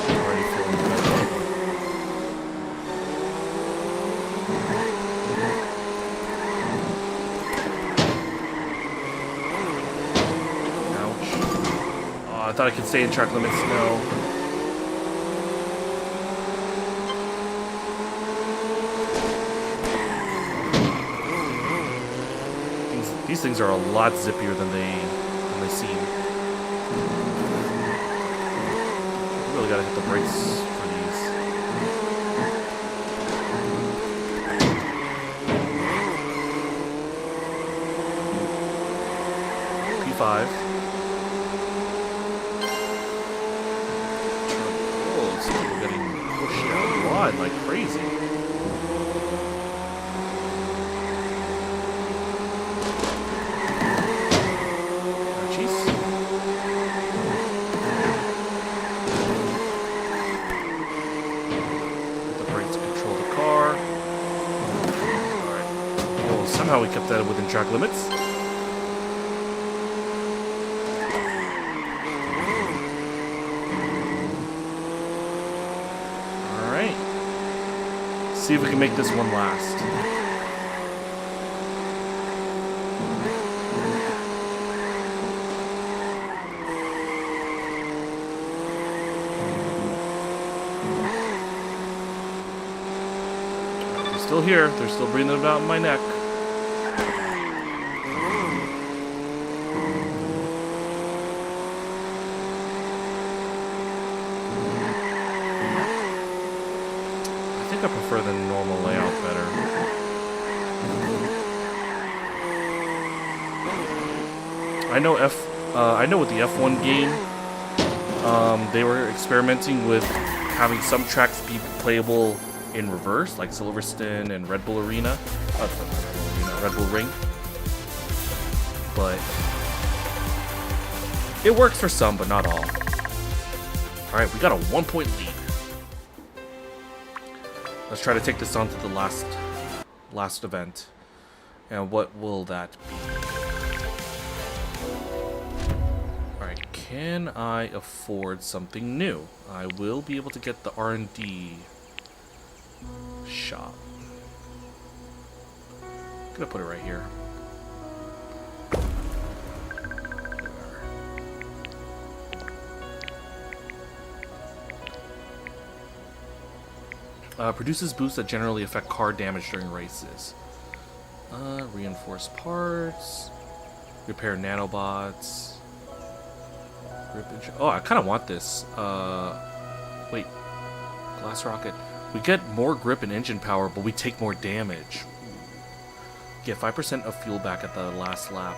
Already feeling better. Ouch. Oh, I thought I could stay in track limits. No. These things are a lot zippier than they seem. Really gotta hit the brakes for these. P5. Oh, it's getting pushed out wide like crazy. Somehow we kept that within track limits. Alright. See if we can make this one last. They're still here. They're still breathing about in my neck. I prefer the normal layout better. I know with the F1 game, they were experimenting with having some tracks be playable in reverse, like Silverstone and Red Bull Arena, Red Bull Ring. But it works for some, but not all. All right, we got a 1-point lead. Let's try to take this on to the last event. And what will that be? Alright, can I afford something new? I will be able to get the R&D shop. I'm gonna put it right here. Produces boosts that generally affect car damage during races. Reinforce parts. Repair nanobots. Oh, I kind of want this. Wait. Glass rocket. We get more grip and engine power, but we take more damage. Get 5% of fuel back at the last lap.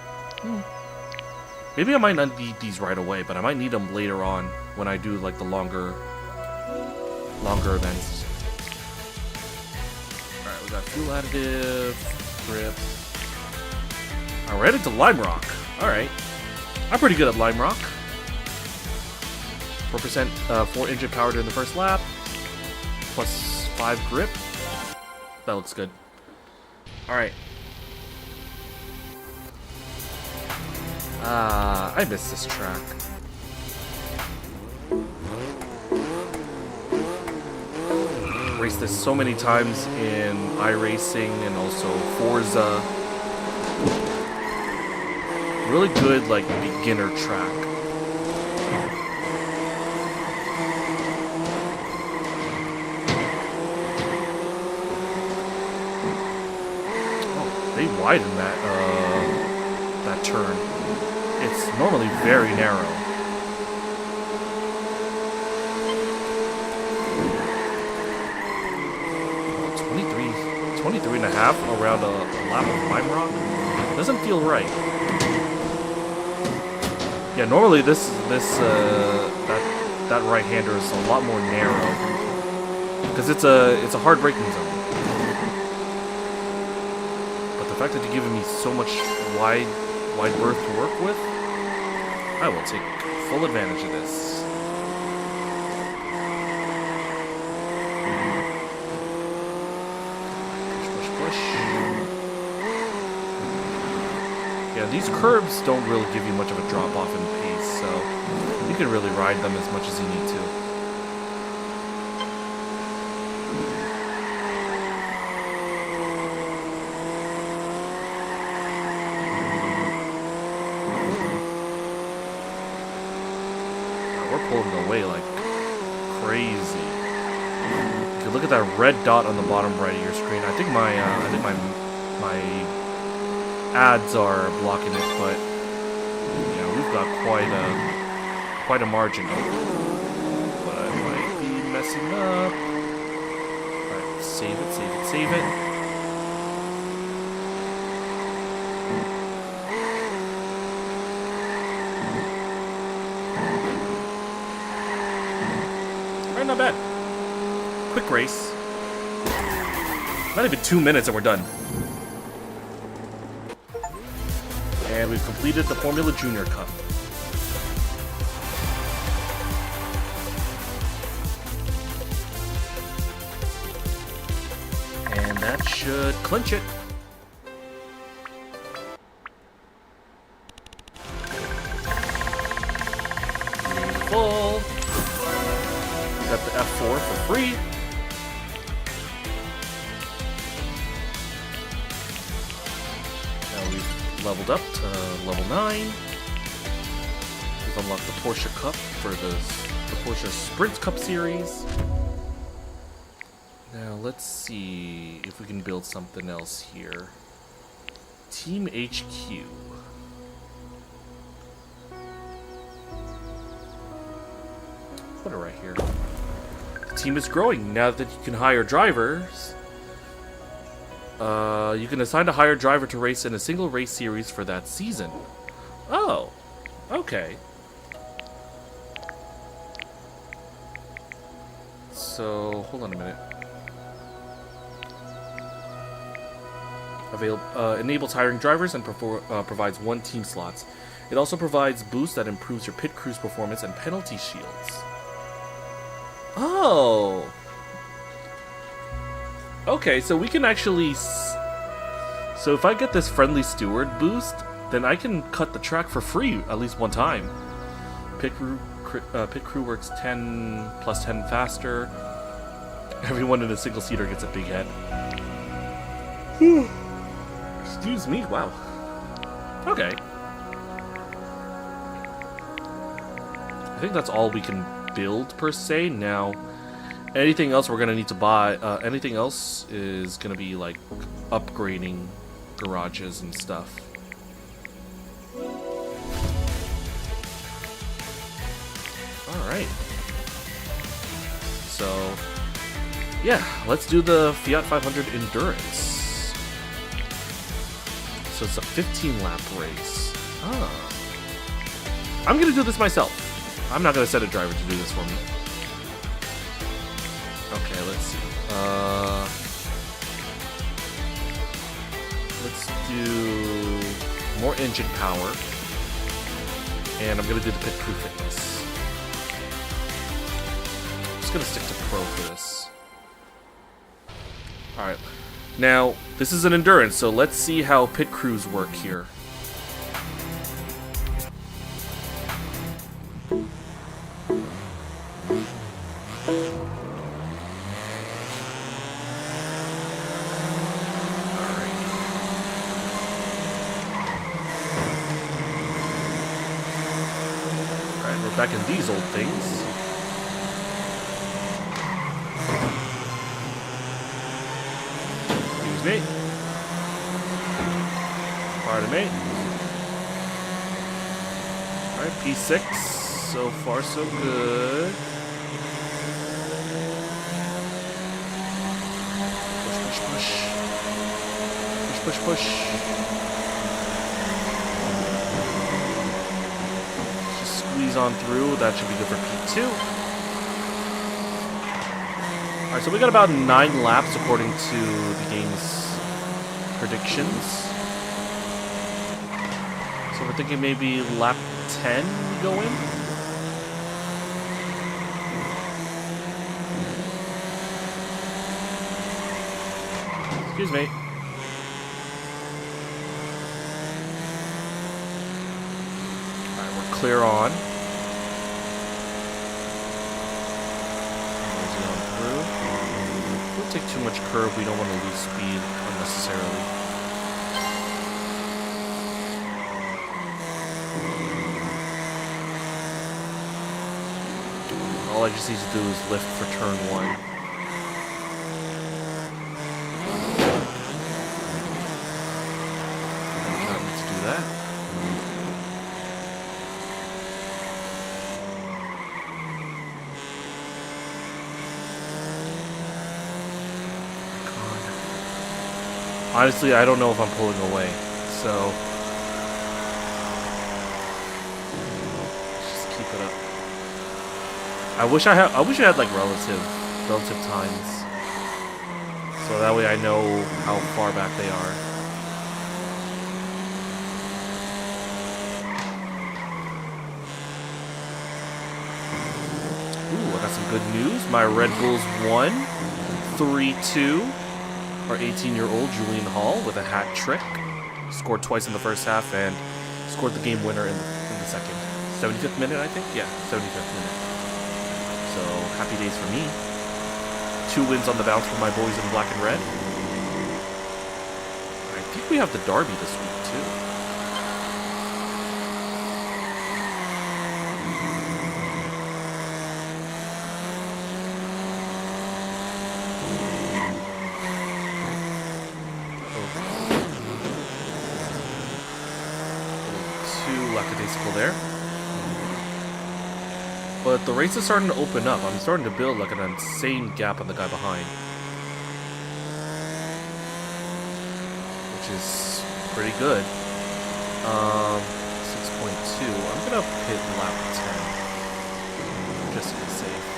Maybe I might not need these right away, but I might need them later on when I do like the longer events. We got fuel additive, grip. Alright, we're headed to Lime Rock. Alright. I'm pretty good at Lime Rock. 4% 4 engine power during the first lap. Plus 5 grip. That looks good. Alright. I missed this track. Raced this so many times in iRacing and also Forza. Really good, like, beginner track. widen that turn. It's normally very narrow. Oh, 23 and a half around a lap of Lime Rock? Doesn't feel right. Yeah, normally that right-hander is a lot more narrow because it's a hard braking zone. But the fact that you're giving me so much wide berth to work with, I will take full advantage of this. Push, push, push. Yeah, these curbs don't really give you much of a drop off in pace, so you can really ride them as much as you need to. We're pulling away like crazy. You can look at that red dot on the bottom right of your screen. I think my ads are blocking it, but yeah, we've got quite a margin. But I might be messing up. Alright, save it, save it, save it. Alright, not bad. Quick race. Not even 2 minutes and we're done. And we've completed the Formula Junior Cup. And that should clinch it. Beautiful. Got the F4 for free. Leveled up to level 9. We've unlocked the Porsche Cup for the Porsche Sprint Cup Series. Now let's see if we can build something else here. Team HQ. Put it right here. The team is growing now that you can hire drivers. You can assign a hired driver to race in a single race series for that season. Oh, okay. So, hold on a minute. Enables hiring drivers and provides 1 team slots. It also provides boosts that improves your pit crew's performance and penalty shields. Oh! Okay, so we can actually... So if I get this friendly steward boost, then I can cut the track for free at least one time. Pit crew works 10 plus 10 faster. Everyone in a single seater gets a big head. Excuse me, wow. Okay. I think that's all we can build per se. Now, anything else we're gonna need to buy, anything else is gonna be like upgrading garages and stuff. Alright. So, yeah, let's do the Fiat 500 Endurance. So it's a 15-lap race. Ah. I'm gonna do this myself. I'm not gonna set a driver to do this for me. Okay, let's see. Let's do more engine power. And I'm going to do the pit crew fitness. I'm just going to stick to pro for this. Alright. Now, this is an endurance, so let's see how pit crews work here. Back in these old things. Excuse me. Pardon me. Alright, P6. So far, so good. Push, push, push. Push, push, push. Just squeeze on through. That should be good for P2. Alright, so we got about 9 laps according to the game's predictions. So we're thinking maybe lap 10 we go in. Excuse me. Alright, we're clear on. Mosey on through. Don't take too much curve, we don't want to lose speed unnecessarily. All I just need to do is lift for turn 1. Honestly, I don't know if I'm pulling away, so just keep it up. I wish I had like relative times, so that way I know how far back they are. Ooh, I got some good news. My Red Bulls won 3-2. Our 18-year-old Julian Hall with a hat trick. Scored twice in the first half and scored the game winner in the second. 75th minute, I think? Yeah, 75th minute. So, happy days for me. 2 wins on the bounce for my boys in black and red. I think we have the derby this week, too. There. But the race is starting to open up. I'm starting to build like an insane gap on the guy behind. Which is pretty good. 6.2. I'm gonna hit lap 10. Just to be safe.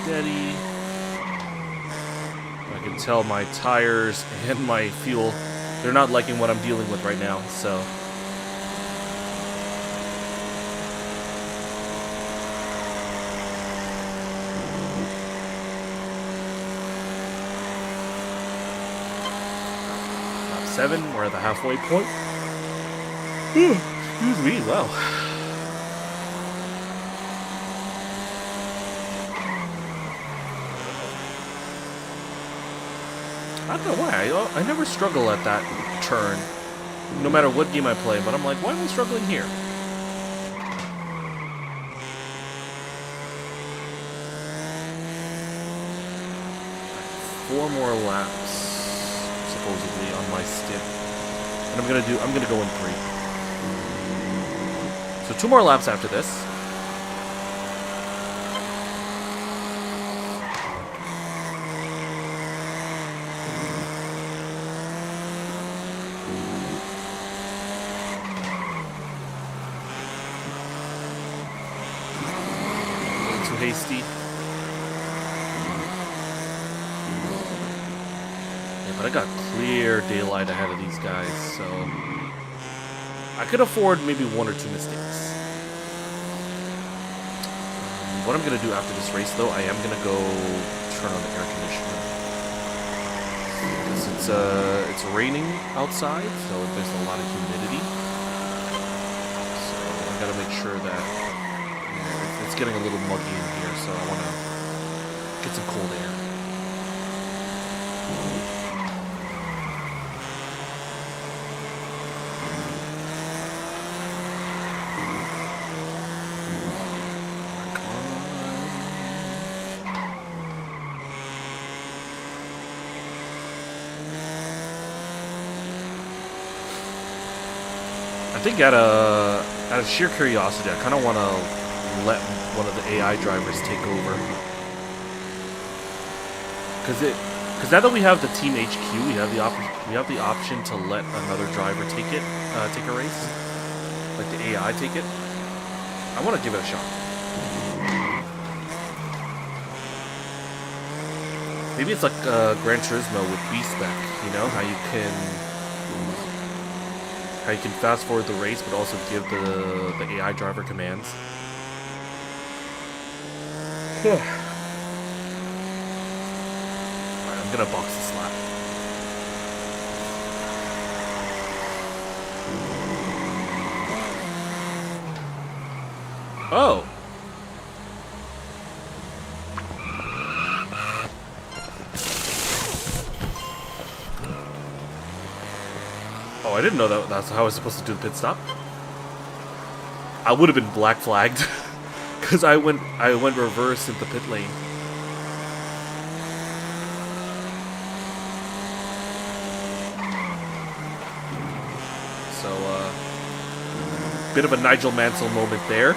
Steady. I can tell my tires and my fuel, they're not liking what I'm dealing with right now, so. Lap 7, we're at the halfway point. Excuse me, wow. I don't know why. I never struggle at that turn, no matter what game I play, but I'm like, why am I struggling here? Four more laps, supposedly, on my stick. And I'm gonna go in 3. So 2 more laps after this. Hasty. Yeah, but I got clear daylight ahead of these guys, so I could afford maybe 1 or 2 mistakes. What I'm gonna do after this race, though, I am gonna go turn on the air conditioner. Because it's raining outside, so there's a lot of humidity. So I gotta make sure that it's getting a little muggy in here, so I want to Get some cold air. I think out of sheer curiosity, I kind of want to let one of the AI drivers take over, because now that we have the Team HQ, we have the option to let another driver take a race, like the AI take it. I want to give it a shot. Maybe it's like Gran Turismo with B-Spec, you know, how you can fast forward the race, but also give the AI driver commands. Alright, I'm gonna box the slap. Oh! Oh, I didn't know that's how I was supposed to do the pit stop. I would have been black flagged because I went reverse in the pit lane. So bit of a Nigel Mansell moment there.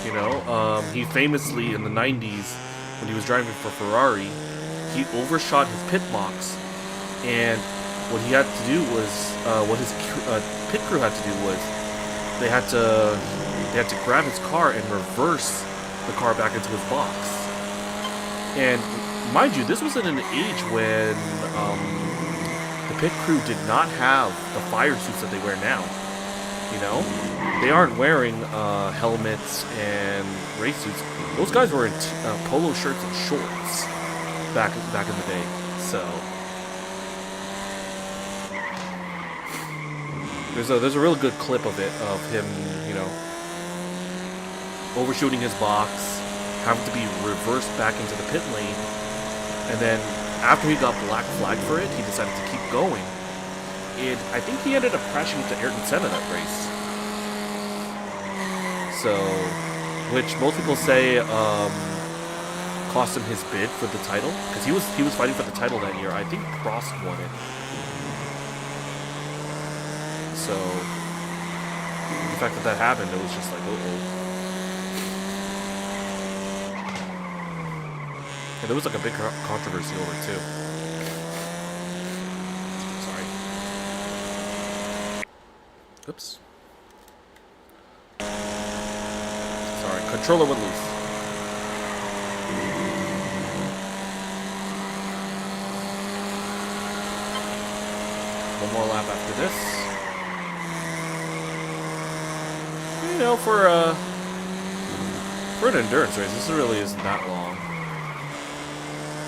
You know, he famously in the 90s when he was driving for Ferrari, he overshot his pit box, and what he had to do was, what his pit crew had to do was, they had to grab his car and reverse the car back into his box. And mind you, this was in an age when the pit crew did not have the fire suits that they wear now. You know, they aren't wearing helmets and race suits. Those guys were in polo shirts and shorts back in the day. So there's a real good clip of it, of him, you know, overshooting his box, having to be reversed back into the pit lane, and then after he got black flagged for it, he decided to keep going. And I think he ended up crashing into Ayrton Senna that race. So, which most people say cost him his bid for the title, because he was fighting for the title that year. I think Prost won it. So the fact that happened, it was just like, uh-oh. And there was like a big controversy over it too. Sorry. Oops. Sorry, controller went loose. One more lap after this. You know, for an endurance race, this really isn't that long.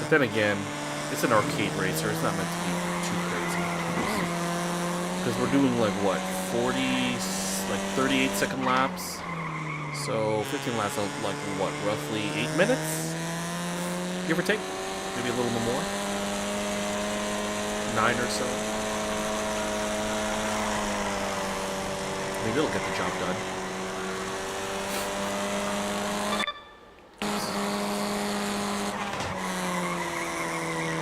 But then again, it's an arcade racer. It's not meant to be too crazy. Because we're doing like what, 38-second laps. So 15 laps, like what, roughly 8 minutes, give or take, maybe a little bit more, 9 or so. Maybe it'll get the job done.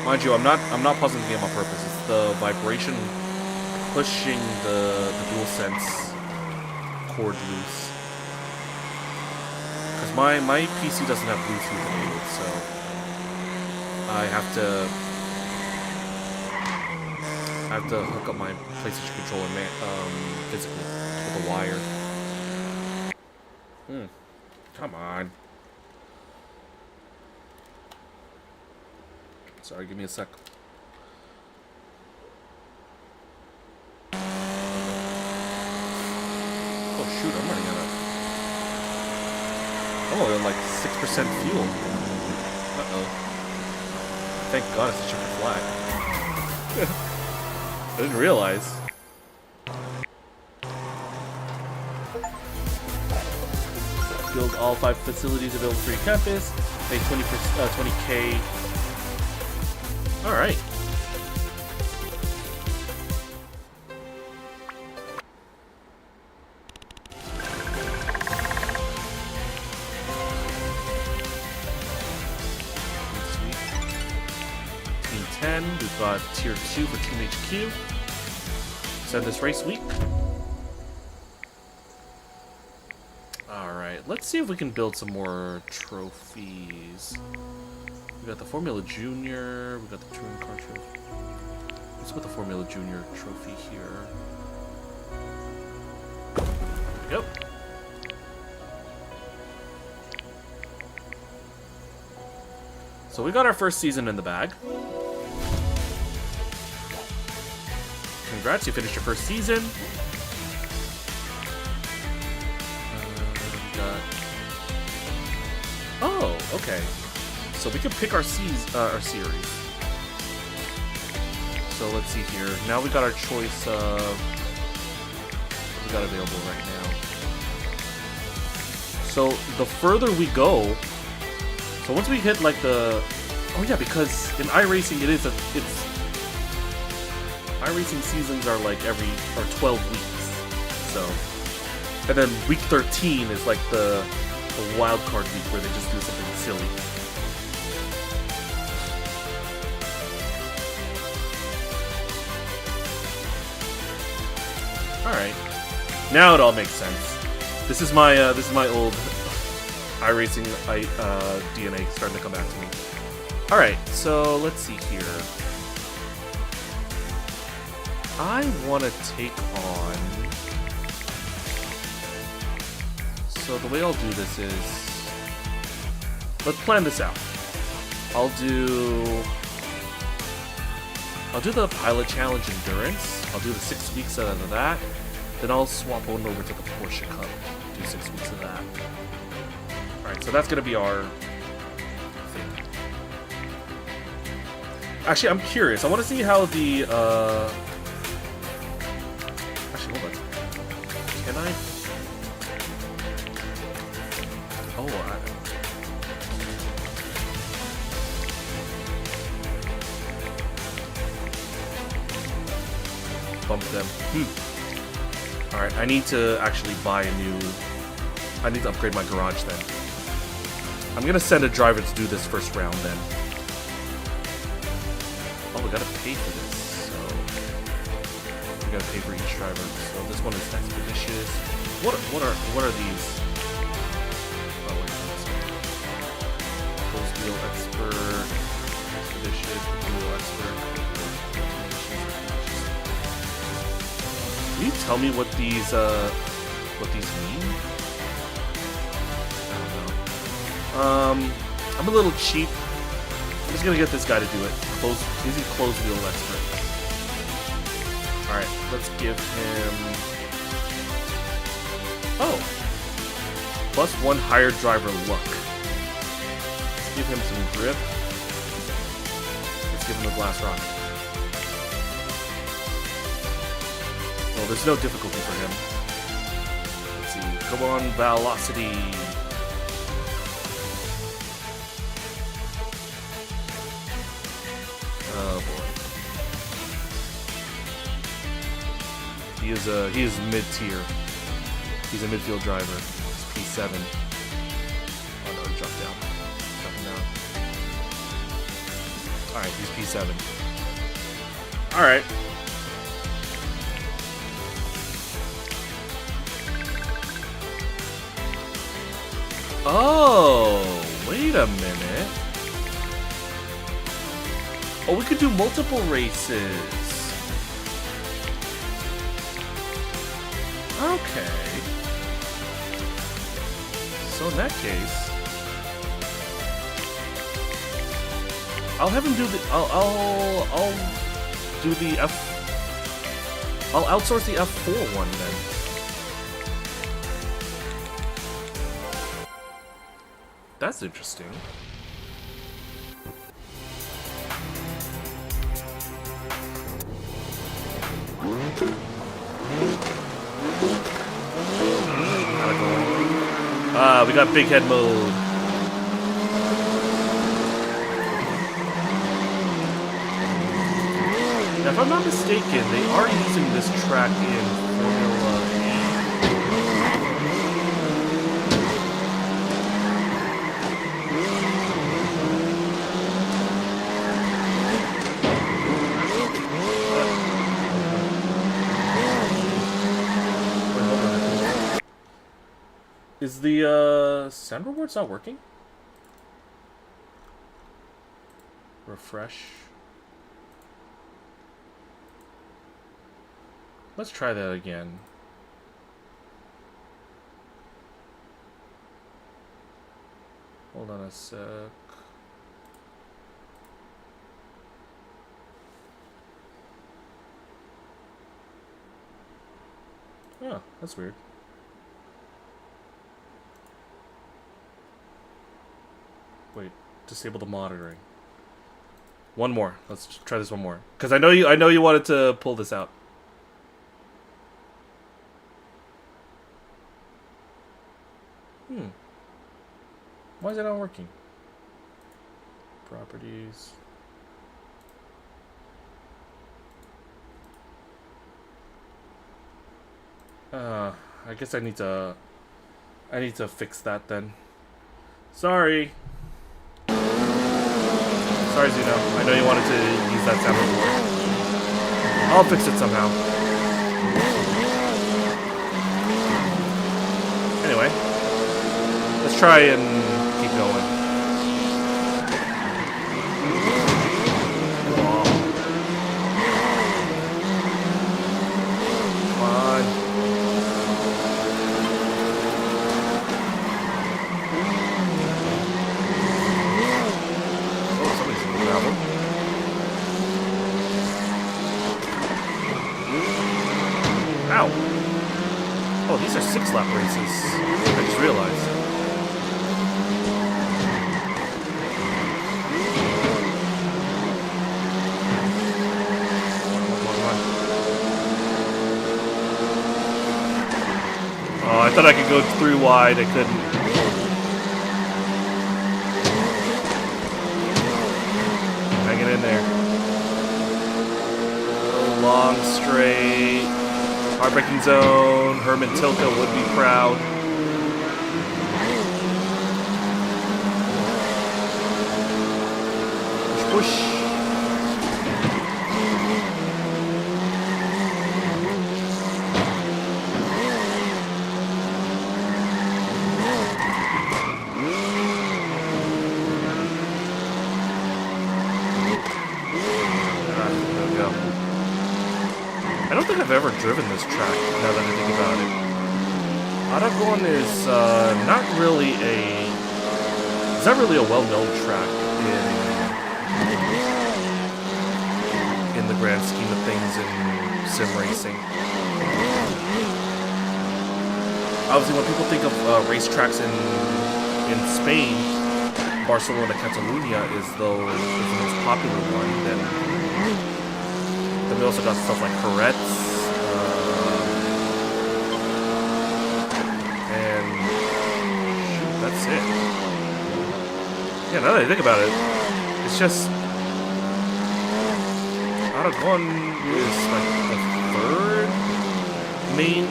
Mind you, I'm not pausing the game on purpose. It's the vibration pushing the DualSense cord loose. Because my PC doesn't have Bluetooth enabled, so I have to hook up my PlayStation controller physically with a wire. Come on. Sorry, give me a sec. Oh shoot, I'm running out of... Oh, they're like 6% fuel. Uh-oh. Thank God it's a checkered flag. I didn't realize. build all 5 facilities available for your campus. Make 20K. All right. Team 10. We've got Tier 2 for Team HQ. Send this race week. Alright, let's see if we can build some more trophies. We got the Formula Junior, we got the Touring Car Trophy. Let's put the Formula Junior trophy here. There we go. So we got our first season in the bag. Congrats, you finished your first season. Oh, okay. So we can pick our series. So let's see here. Now we got our choice of what we got available right now. So the further we go, so once we hit like the, oh yeah, because in iRacing it's iRacing seasons are like every 12 weeks. So, and then week 13 is like the wild card week where they just do something silly. All right, now it all makes sense. This is my old iRacing DNA starting to come back to me. All right, so let's see here. I want to take on. So the way I'll do this is, let's plan this out. I'll do the Pilot Challenge Endurance. I'll do the 6 weeks out of that. Then I'll swap on over to the Porsche Cup. Do 6 weeks of that. Alright, so that's gonna be our thing. Actually, I'm curious. I want to see how the actually, hold on. Can I? Oh, bump them. Alright, I need to actually buy a new. I need to upgrade my garage then. I'm gonna send a driver to do this first round then. Oh, we gotta pay for this, so we gotta pay for each driver. So this one is expeditious. What are these? Oh wait, closed wheel expert, expeditious, wheel expert. Can you tell me what these mean? I don't know. I'm a little cheap. I'm just gonna get this guy to do it. He's a closed wheel expert. Alright, let's give him. Oh! +1 higher driver luck. Let's give him some grip. Let's give him a glass rocket. Well, there's no difficulty for him. Let's see. Come on, velocity. Oh boy. He is mid-tier. He's a midfield driver. He's P7. Oh no, he dropped down. Dropping down. Alright, he's P7. Alright. Oh, wait a minute. Oh, we could do multiple races. Okay. So in that case, I'll have him do the. I'll do the F. I'll outsource the F4 one then. That's interesting. We got big head mode. Now, if I'm not mistaken, they are using this track in Formula E. Wait, hold on. Is the sound rewards not working? Refresh. Let's try that again. Hold on a sec. Oh, that's weird. Wait, disable the monitoring. One more. Let's try this one more. Because I know you wanted to pull this out. Why is it not working? Properties. I guess I need to fix that then. Sorry. Sorry, Zeno. I know you wanted to use that sound before. I'll fix it somehow. Anyway, let's try and keep going. Come on. Oh, somebody's in the gravel. Ow. Oh, these are 6-lap races. I just realized. Oh, I thought I could go through wide. I couldn't. Hanging in there. Long straight. Heartbreaking zone. Herman Tilke would be proud. Push, push. I don't think I've ever driven this track, now that I think about it. Aragon is not really a well-known track in the grand scheme of things in sim racing. Obviously, when people think of racetracks in Spain, Barcelona, Catalunya is the most popular one. Then we also got stuff like Jerez, and shoot, that's it. Yeah, now that I think about it, it's just Aragon is like the 3rd main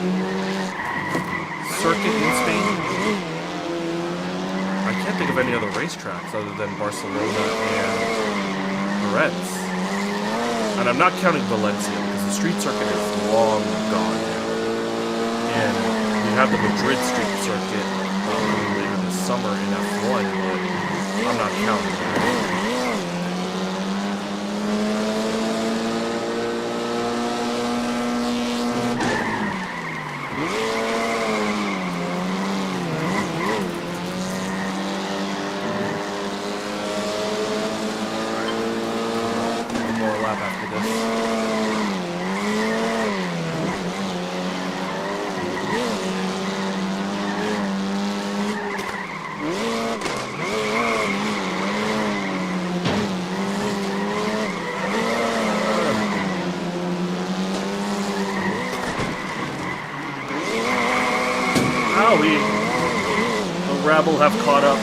circuit in Spain. I can't think of any other racetracks other than Barcelona and Jerez. And I'm not counting Valencia, because the street circuit is long gone now. And we have the Madrid street circuit later this summer in F1, but I'm not counting that. gravel have caught up.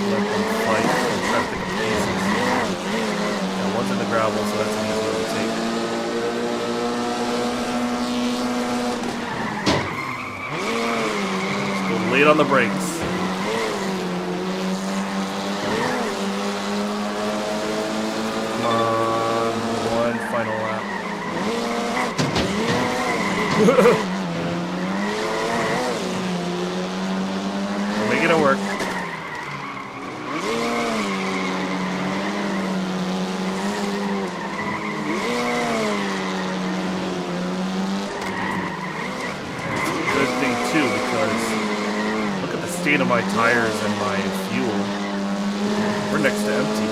Let them fight. I'm trying to pick up pieces. Yeah, one's in the gravel, so that's an easy one to take. Just go late on the brakes. Final lap. Making it work. Good thing too, because look at the state of my tires and my fuel. We're next to empty.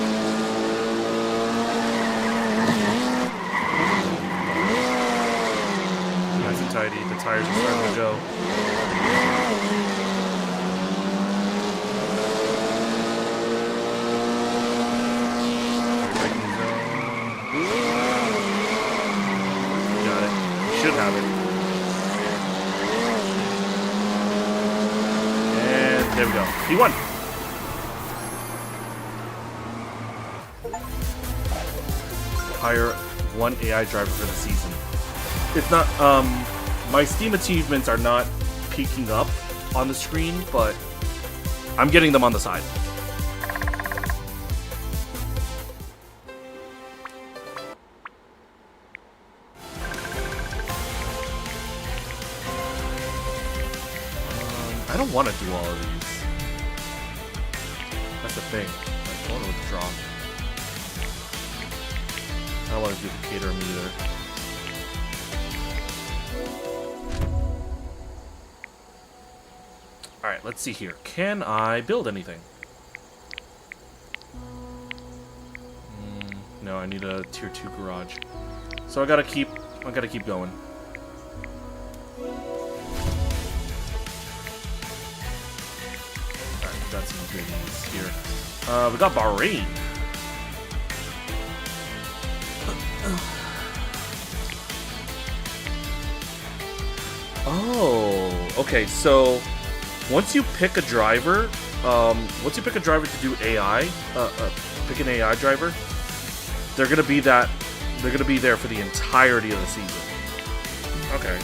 Tidy. The tires are starting to go. Got it. Should have it. And there we go. He won. Hire one AI driver for the season. It's not, my Steam achievements are not peeking up on the screen, but I'm getting them on the side. I don't want to do all of these. That's the thing. I don't want to withdraw. I don't want to duplicate them either. Alright, let's see here. Can I build anything? No, I need a tier 2 garage. So I gotta keep going. Alright, we got some goodies here. We got Bahrain. Oh, okay, so once you pick a driver, to do AI, pick an AI driver, they're gonna be there for the entirety of the season. Okay.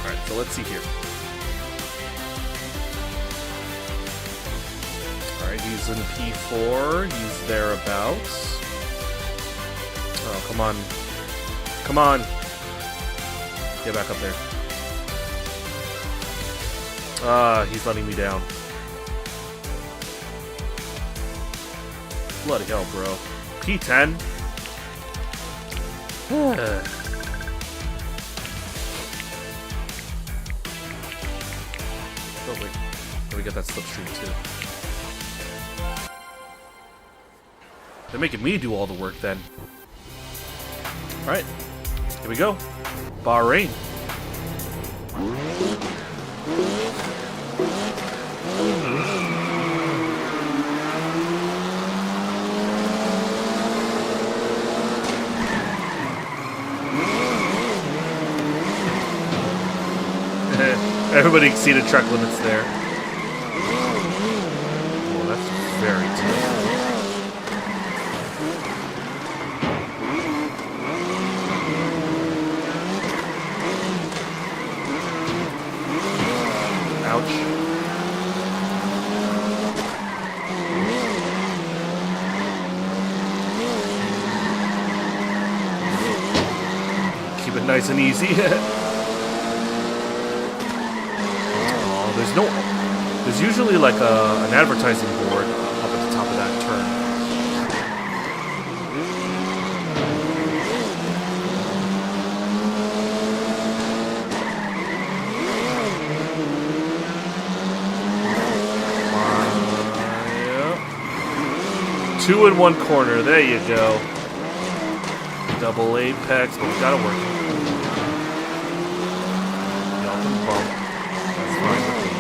Alright, so let's see here. Alright, he's in P4, he's thereabouts. Oh, come on. Come on! Get back up there. Ah, he's letting me down. Bloody hell, bro. P10? Oh, wait. Let me get that slipstream, too. They're making me do all the work, then. Alright. Here we go. Bahrain. Everybody exceeded track limits there. Oh, that's very tough. Ouch. Keep it nice and easy. There's usually like an advertising board up at the top of that turn. Yeah. 2 in 1 corner, there you go. Double apex, but we got it working. Y'all can bump. That's fine with me.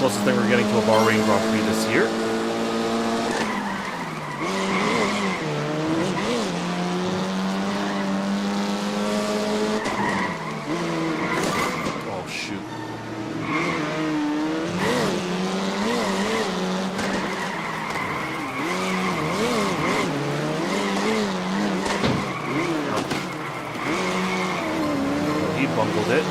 closest thing we're getting to a Bahrain Grand Prix this year. Oh, shoot. He bungled it.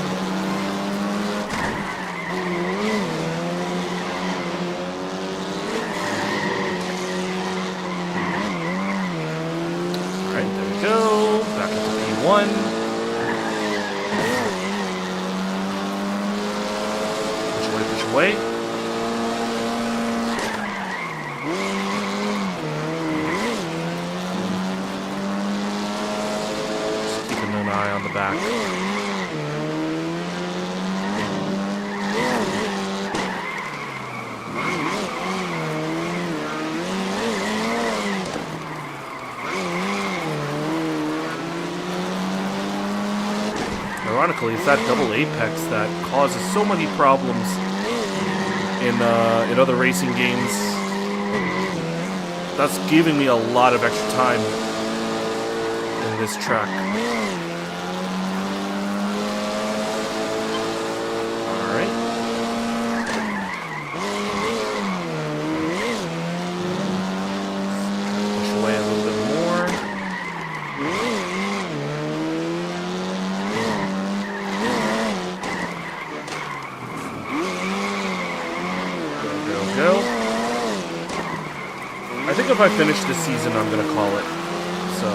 One. Push away. Just keeping an eye on the back. Ironically, it's that double apex that causes so many problems in other racing games. That's giving me a lot of extra time in this track. All right. Push away a little bit more. Go. I think if I finish this season, I'm going to call it. So,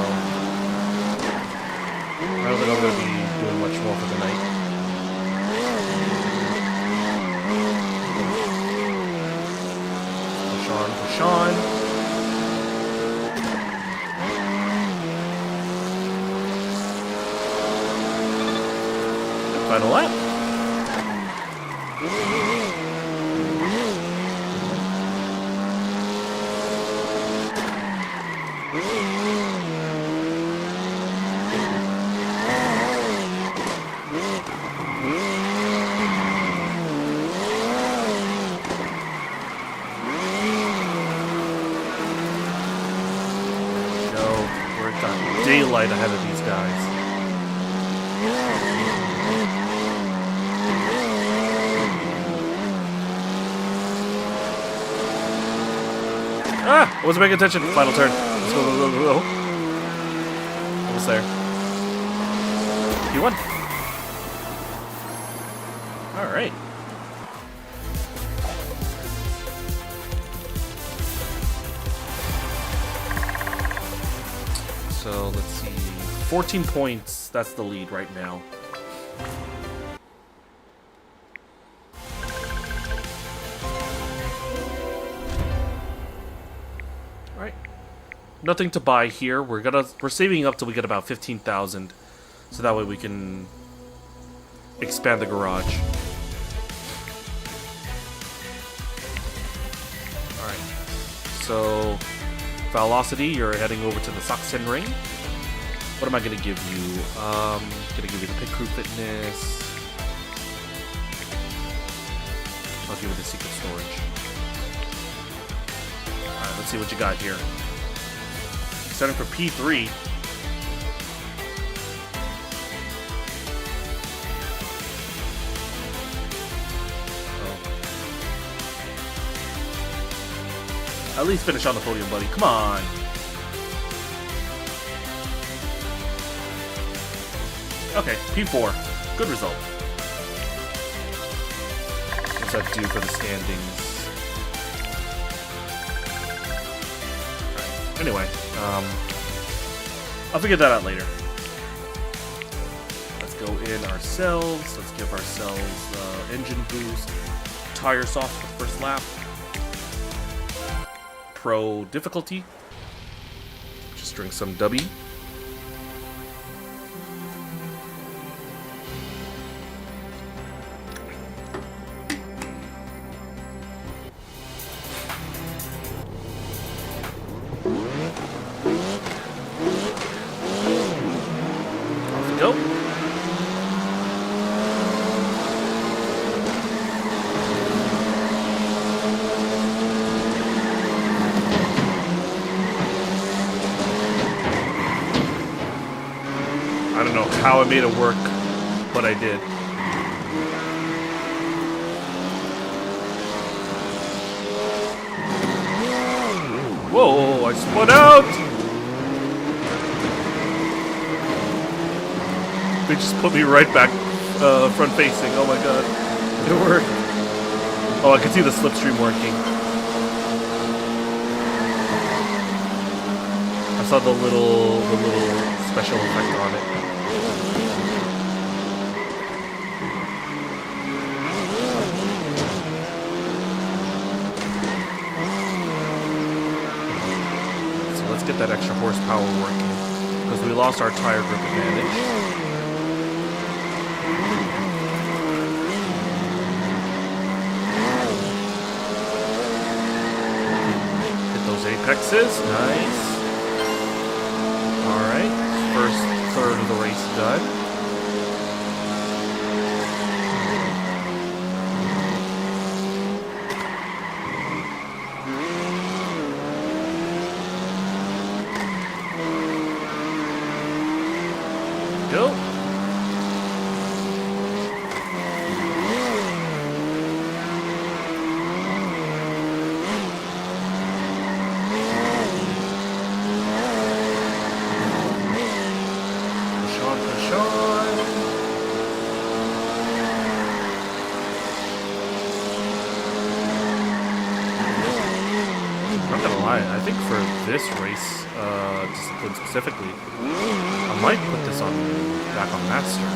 I don't think I'm going to be doing much more for the night. Push on, push on. Final lap. Daylight ahead of these guys. Ah! I wasn't paying attention. Final turn. Let's go, go, go, go, go. Almost there. You won. Alright. So let's see, 14 points, that's the lead right now. Alright, nothing to buy here. We're saving up till we get about 15,000, so that way we can expand the garage. Alright, so Velocity, you're heading over to the Sachsen Ring. What am I going to give you? Going to give you the Pit Crew Fitness. I'll give you the Secret Storage. Alright, let's see what you got here. Setting for P3. At least finish on the podium, buddy. Come on. Okay, P4. Good result. What's that do for the standings? Right. Anyway, I'll figure that out later. Let's go in ourselves. Let's give ourselves engine boost. Tire soft for the first lap. Pro difficulty. Just drink some dubby. Off we go. don't know how I made it work, but I did. Whoa, I spun out! They just put me right back front facing. Oh my god. It worked. Oh, I can see the slipstream working. I saw the little special effect on it. So let's get that extra horsepower working, because we lost our tire grip advantage. Apexes, nice. Alright, first third of the race done. Go. I think for this race discipline specifically, I might put this on back on Master.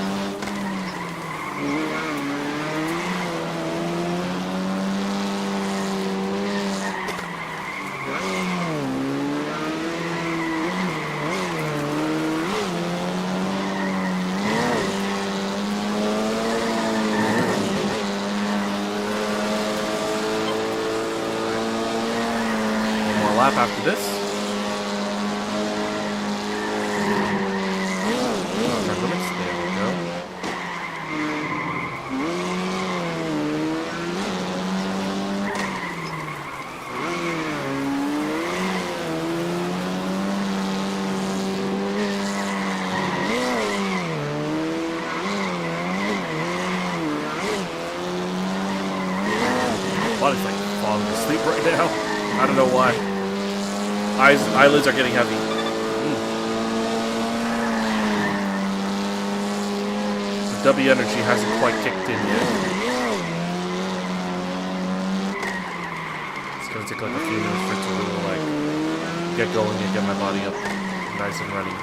Lap after this. There we go. Body's like falling asleep right now. I don't know why. Eyelids are getting heavy. The dubby energy hasn't quite kicked in yet. It's gonna take like a few minutes for it to really like get going and get my body up nice and ready.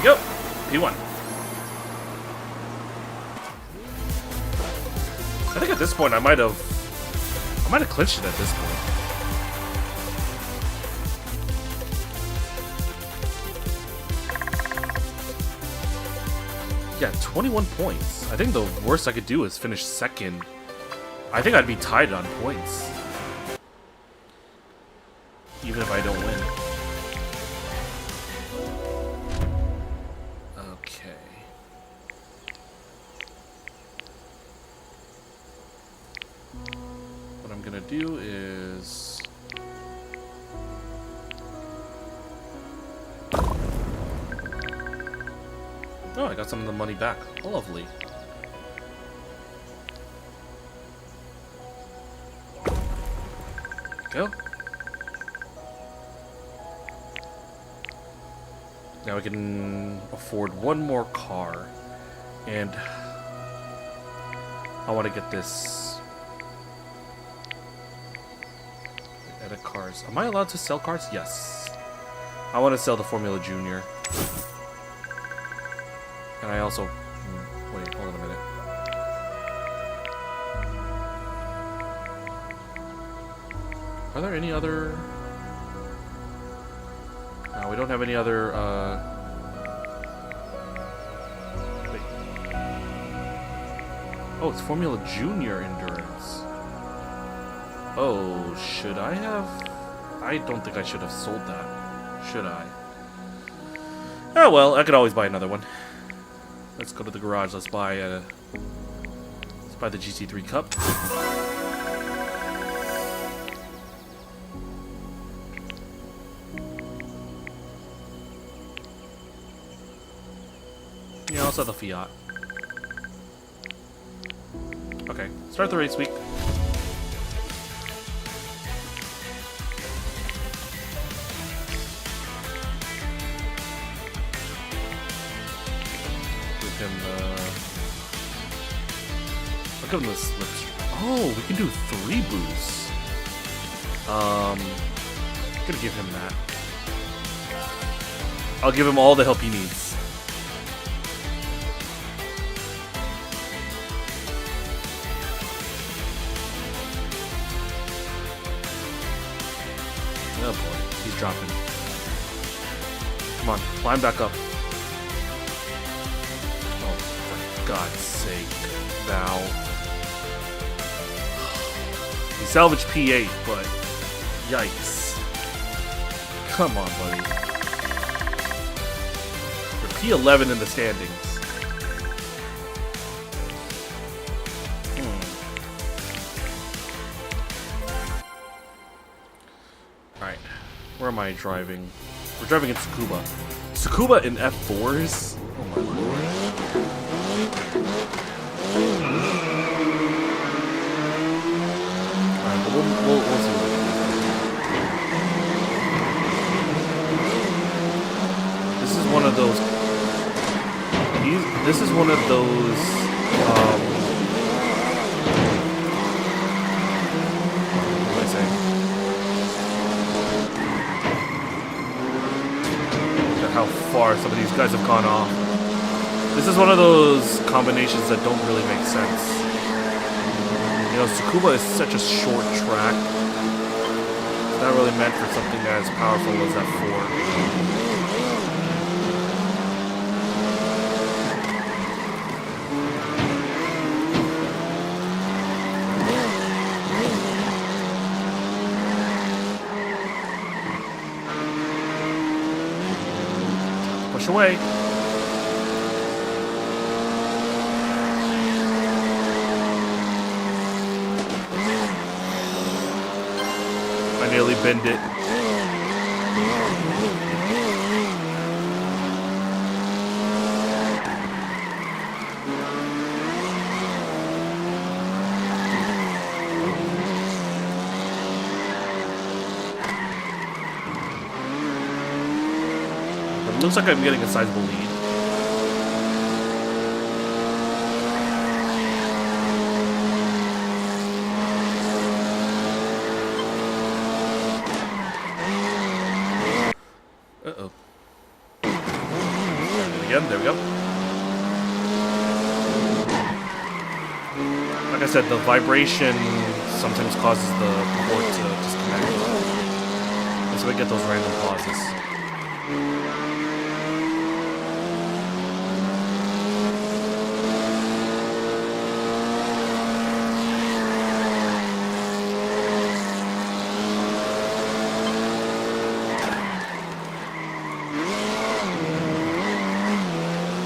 Yep, P1. I think at this point I might have clinched it at this point. Yeah, 21 points. I think the worst I could do is finish second. I think I'd be tied on points, even if I don't win. Do is oh, I got some of the money back. Lovely. Go. Now we can afford one more car, and I want to get this. Edit cars. Am I allowed to sell cars? Yes. I want to sell the Formula Junior. And I also... wait, hold on a minute. Are there any other... No, we don't have any other, wait. Oh, it's Formula Junior Endurance. Oh, should I have... I don't think I should have sold that. should I? Oh well, I could always buy another one. Let's go to the garage. Let's buy the GT3 Cup. Yeah, also the Fiat. Okay, start the race week. I'll give him the slip. Oh, we can do 3 boosts. Gonna give him that. I'll give him all the help he needs. Oh boy, he's dropping. Come on, climb back up. Oh, for God's sake, Val. He salvaged P8, but yikes. Come on, buddy. You're P11 in the standings. Alright, where am I driving? We're driving in Tsukuba. Tsukuba in F4s? Oh my lord. Alright, but we'll see what we can do. This is one of those... This is one of those... what am I saying? How far some of these guys have gone off. This is one of those combinations that don't really make sense. You know, Tsukuba is such a short track. It's not really meant for something as powerful as F4. Push away. I nearly bend it. It looks like I'm getting a sizable lead. Uh-oh. Again, there we go. Like I said, the vibration sometimes causes the board to disconnect. And so we get those random pauses.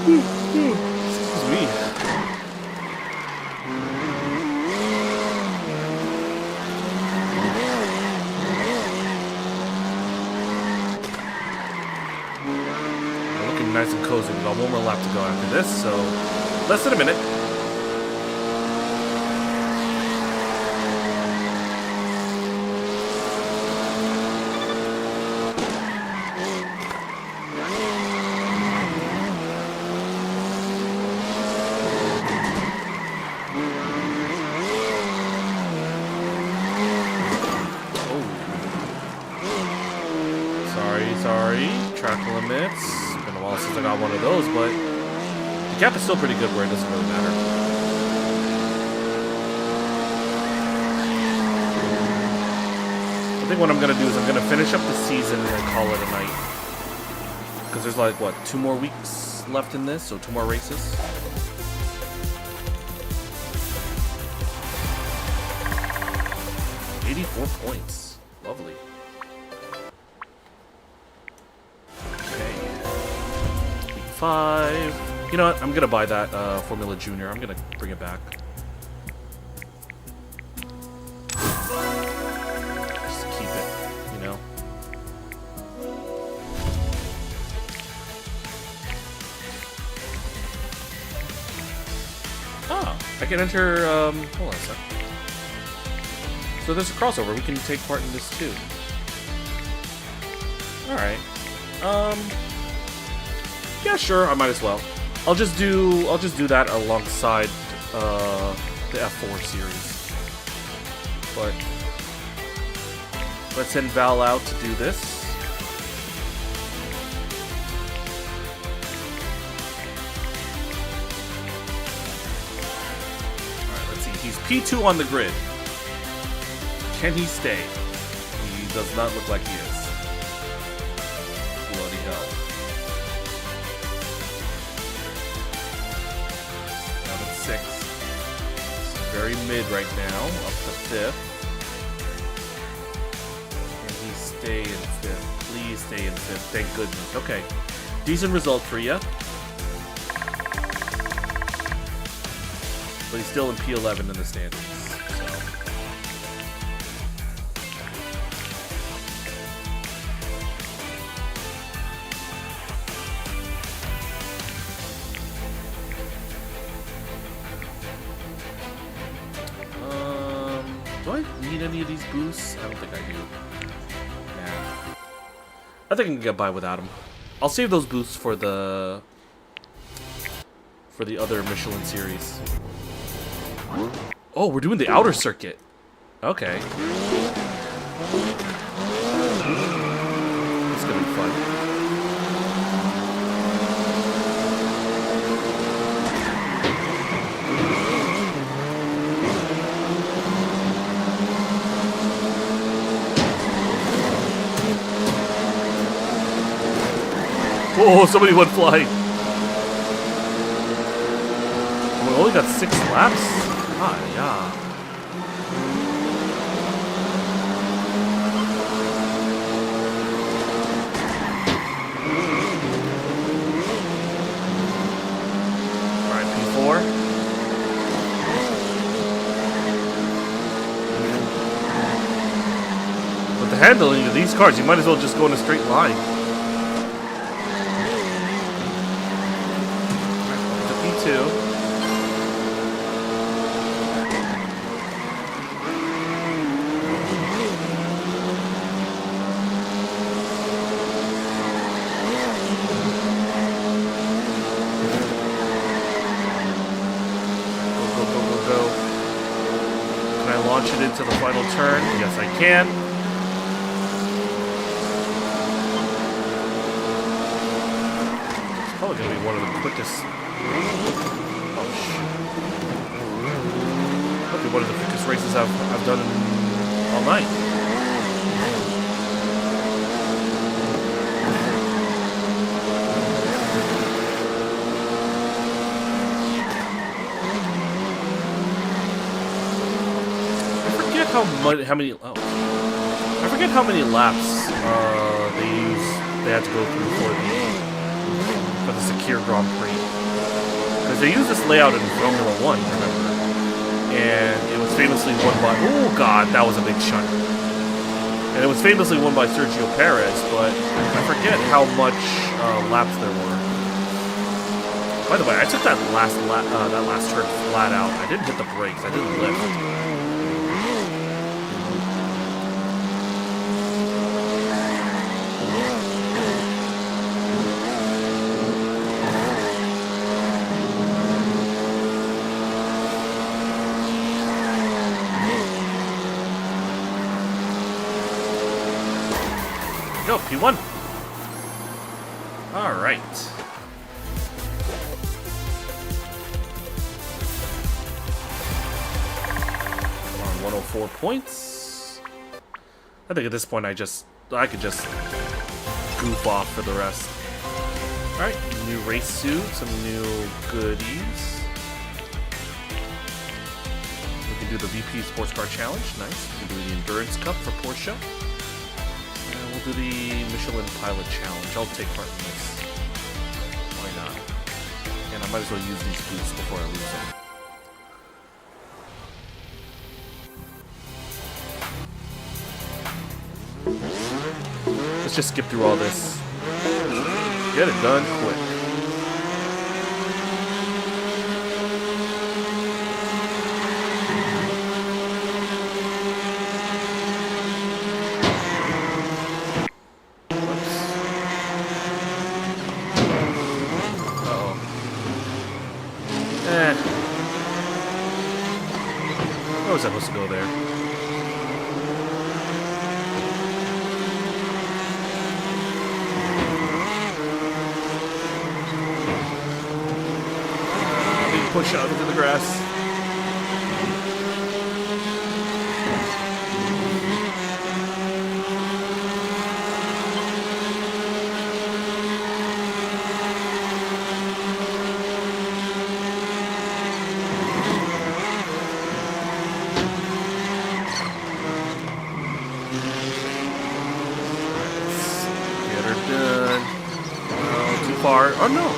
Excuse me. We're looking nice and cozy. We've got one more lap to go after this, so less than a minute. Sorry, track limits. It's been a while since I got one of those, but the gap is still pretty good where it doesn't really matter. I think what I'm going to do is I'm going to finish up the season and then call it a night. Because there's like, what, 2 more weeks left in this? So 2 more races? $84 points. Lovely. 5. You know what? I'm gonna buy that Formula Junior. I'm gonna bring it back. Just keep it, you know. Oh, I can enter. Hold on a sec. So there's a crossover. We can take part in this too. All right. Yeah, sure. I might as well. I'll just do that alongside the F4 series. But let's send Val out to do this. All right. Let's see. He's P2 on the grid. Can he stay? He does not look like he is. Bloody hell. Down at 6. It's very mid right now, up to 5th. Can he stay in 5th? Please stay in 5th. Thank goodness. Okay. Decent result for you. But he's still in P11 in the standings. Do I need any of these boosts? I don't think I do. Nah. I think I can get by without them. I'll save those boosts for the other Michelin series. Oh, we're doing the outer circuit. Okay. It's gonna be fun. Oh, somebody went flying. We only got 6 laps? Ah, yeah. Alright, P4. With the handling of these cars, you might as well just go in a straight line. P2. Go. Can I launch it into the final turn? Yes, I can. It's probably going to be one of the quickest. Oh, shit. That'll be one of the quickest races I've done all night. I forget how many laps they had to go through for the secure Grand Prix, because they used this layout in Formula 1, remember, and it was famously won by, oh god, that was a big shot, and it was famously won by Sergio Perez, but I forget how much laps there were. By the way, I took that last turn flat out. I didn't hit the brakes. I didn't lift. Go, P1. All right. Come on, 104 points. I think at this point I could just goof off for the rest. All right, new race suit, some new goodies. We can do the VP Sports Car Challenge. Nice. We can do the Endurance Cup for Porsche. We'll do the Michelin Pilot Challenge. I'll take part in this. Why not? And I might as well use these boosts before I lose them. Let's just skip through all this. Get it done quick. How was I supposed to go there? Push out into the grass. Get her done. Oh, too far. Oh no.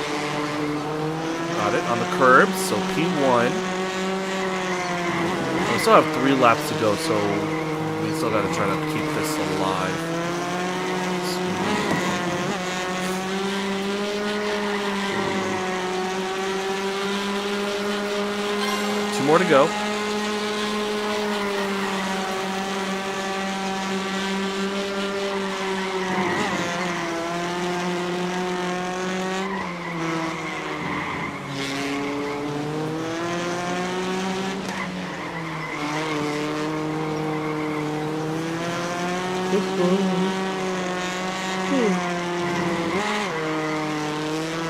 Got it on the curb, so P1. We still have 3 laps to go, so we still gotta try to keep this alive. 2 more to go.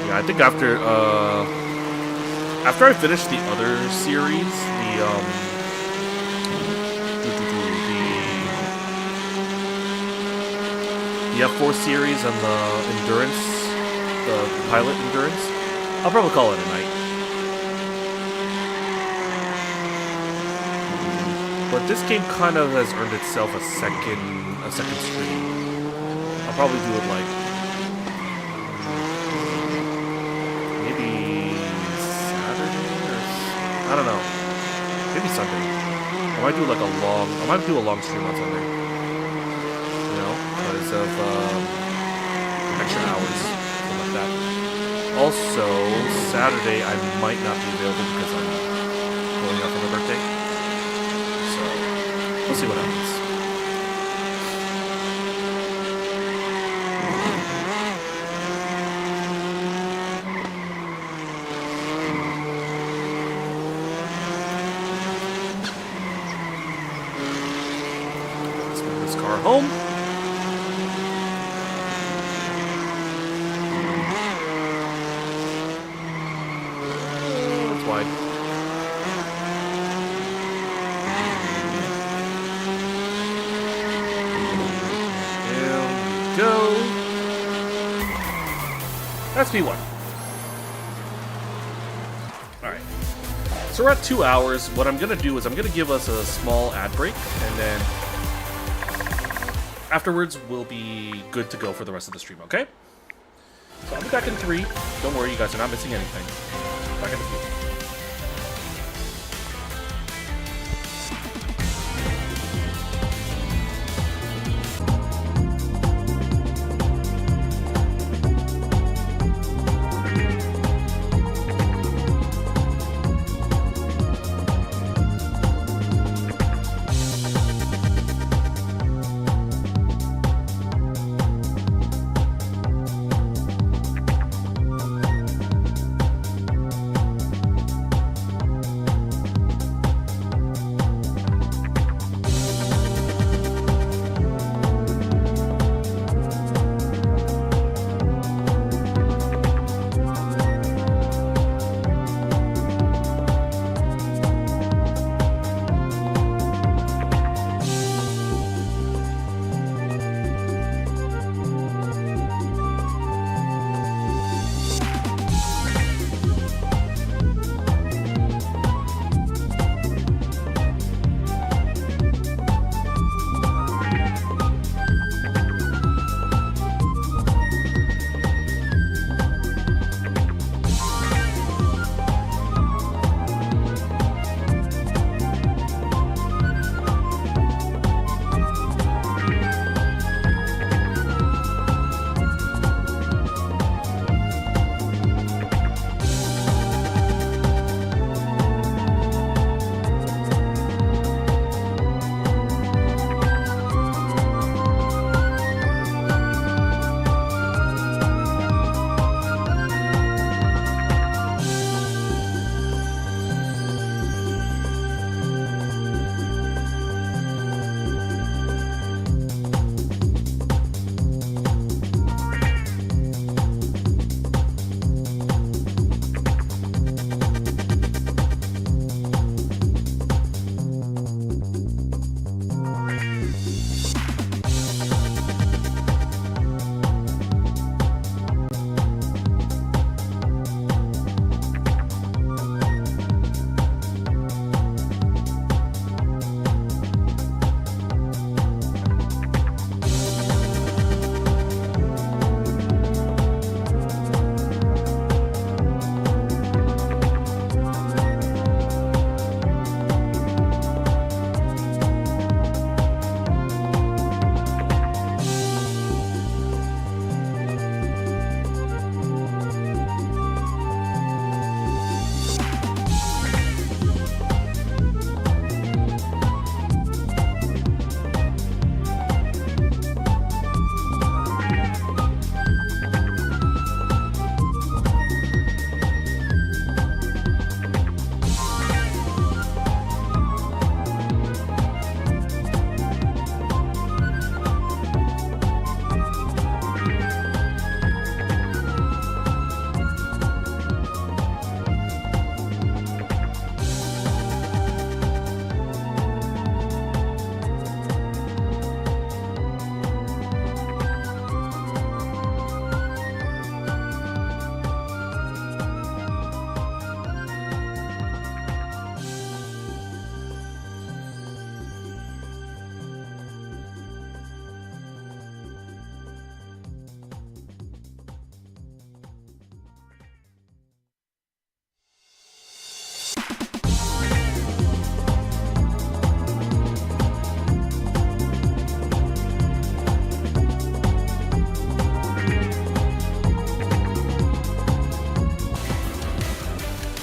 Yeah, I think after I finish the other series, the F4 series and the endurance, the pilot endurance, I'll probably call it a night. But this game kind of has earned itself a second stream. I'll probably do it like maybe Saturday or I don't know, maybe Sunday. I might do like a long stream on Sunday. You know, because of extra hours, something like that. Also, Saturday I might not be available because I'm going out for my birthday. We'll see what happens. Let's move this car home. That's wide. Go. That's P1. Alright. So we're at 2 hours. What I'm going to do is I'm going to give us a small ad break, and then afterwards we'll be good to go for the rest of the stream, okay? So I'll be back in 3. Don't worry, you guys are not missing anything. Back in 3.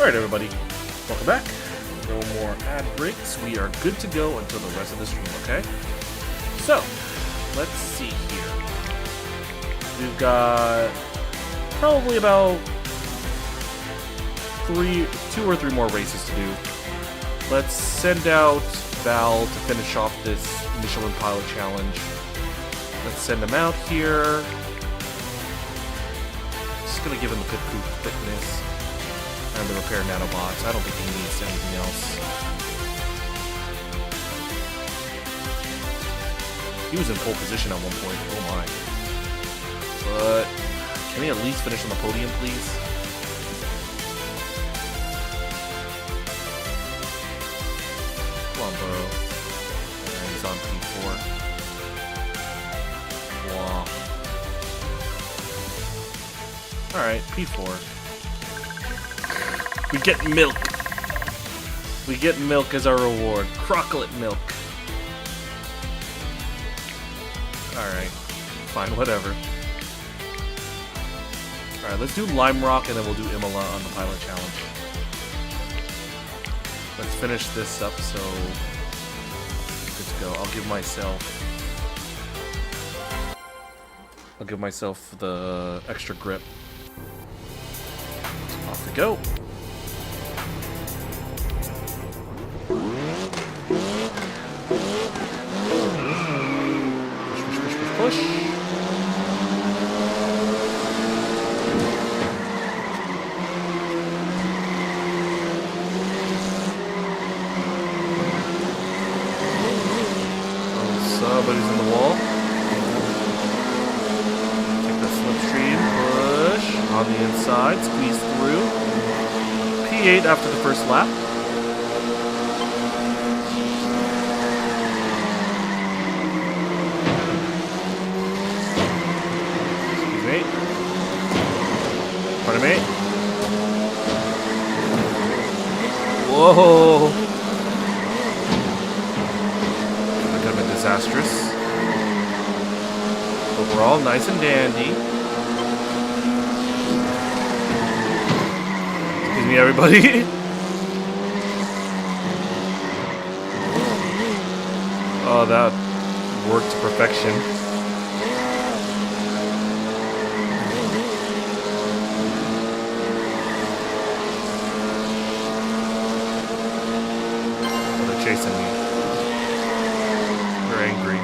Alright everybody, welcome back. No more ad breaks. We are good to go until the rest of the stream, okay? So, let's see here. We've got probably about 2 or 3 more races to do. Let's send out Val to finish off this Michelin Pilot Challenge. Let's send him out here. Just gonna give him the pit coupe fitness and the repair nanobots. I don't think he needs anything else. He was in pole position at one point. Oh my. But can we at least finish on the podium, please? Come on, bro. And he's on P4. Wow. Alright, P4. We get milk. We get milk as our reward. Crocklet milk. Alright. Fine, whatever. Alright, let's do Lime Rock and then we'll do Imola on the Pilot Challenge. Let's finish this up so good to go. I'll give myself the extra grip. Off we go. Push. Somebody's in the wall. Take the slipstream, push on the inside, squeeze through. P8 after the first lap. Pardon me. Whoa! That could have been disastrous. Overall, nice and dandy. Excuse me, everybody. Oh, that worked to perfection. Chasing me. They're angry.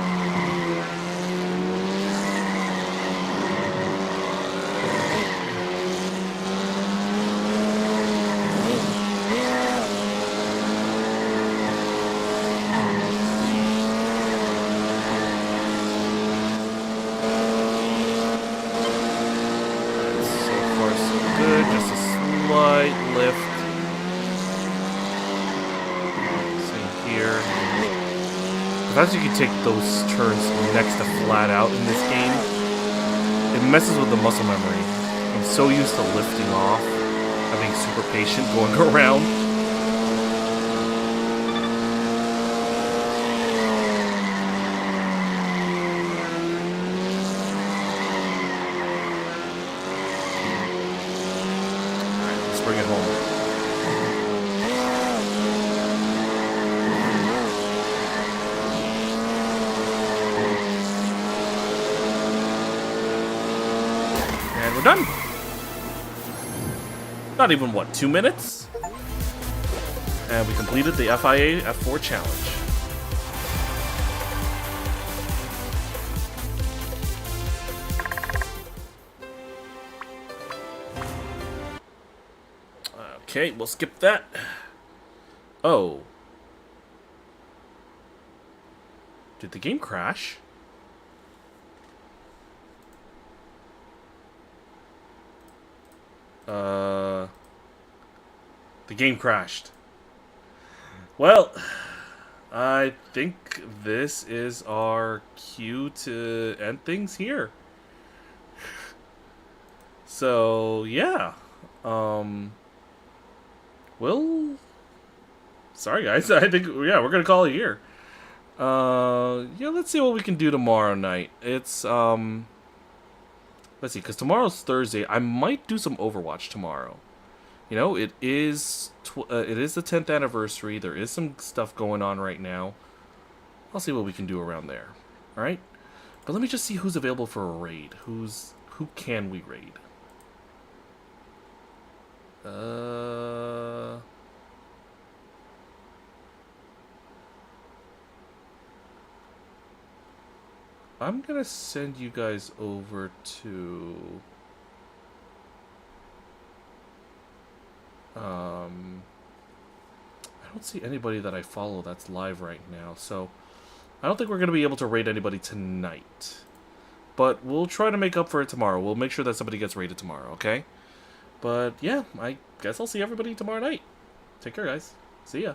So far so good. Just a slight lift. As you can take those turns next to flat out in this game, it messes with the muscle memory. I'm so used to lifting off, having super patient going around. Alright, let's bring it home. We're done. Not even, what, 2 minutes? And we completed the FIA F4 challenge. Okay, we'll skip that. Oh. Did the game crash? The game crashed. Well, I think this is our cue to end things here. So, yeah. Well, sorry guys, I think, yeah, we're gonna call it here. Yeah, let's see what we can do tomorrow night. It's, let's see, because tomorrow's Thursday. I might do some Overwatch tomorrow. You know, it is the 10th anniversary. There is some stuff going on right now. I'll see what we can do around there. All right, but let me just see who's available for a raid. Who can we raid? I'm gonna send you guys over to I don't see anybody that I follow that's live right now, so I don't think we're gonna be able to raid anybody tonight. But we'll try to make up for it tomorrow. We'll make sure that somebody gets raided tomorrow, okay? But yeah, I guess I'll see everybody tomorrow night. Take care, guys. See ya.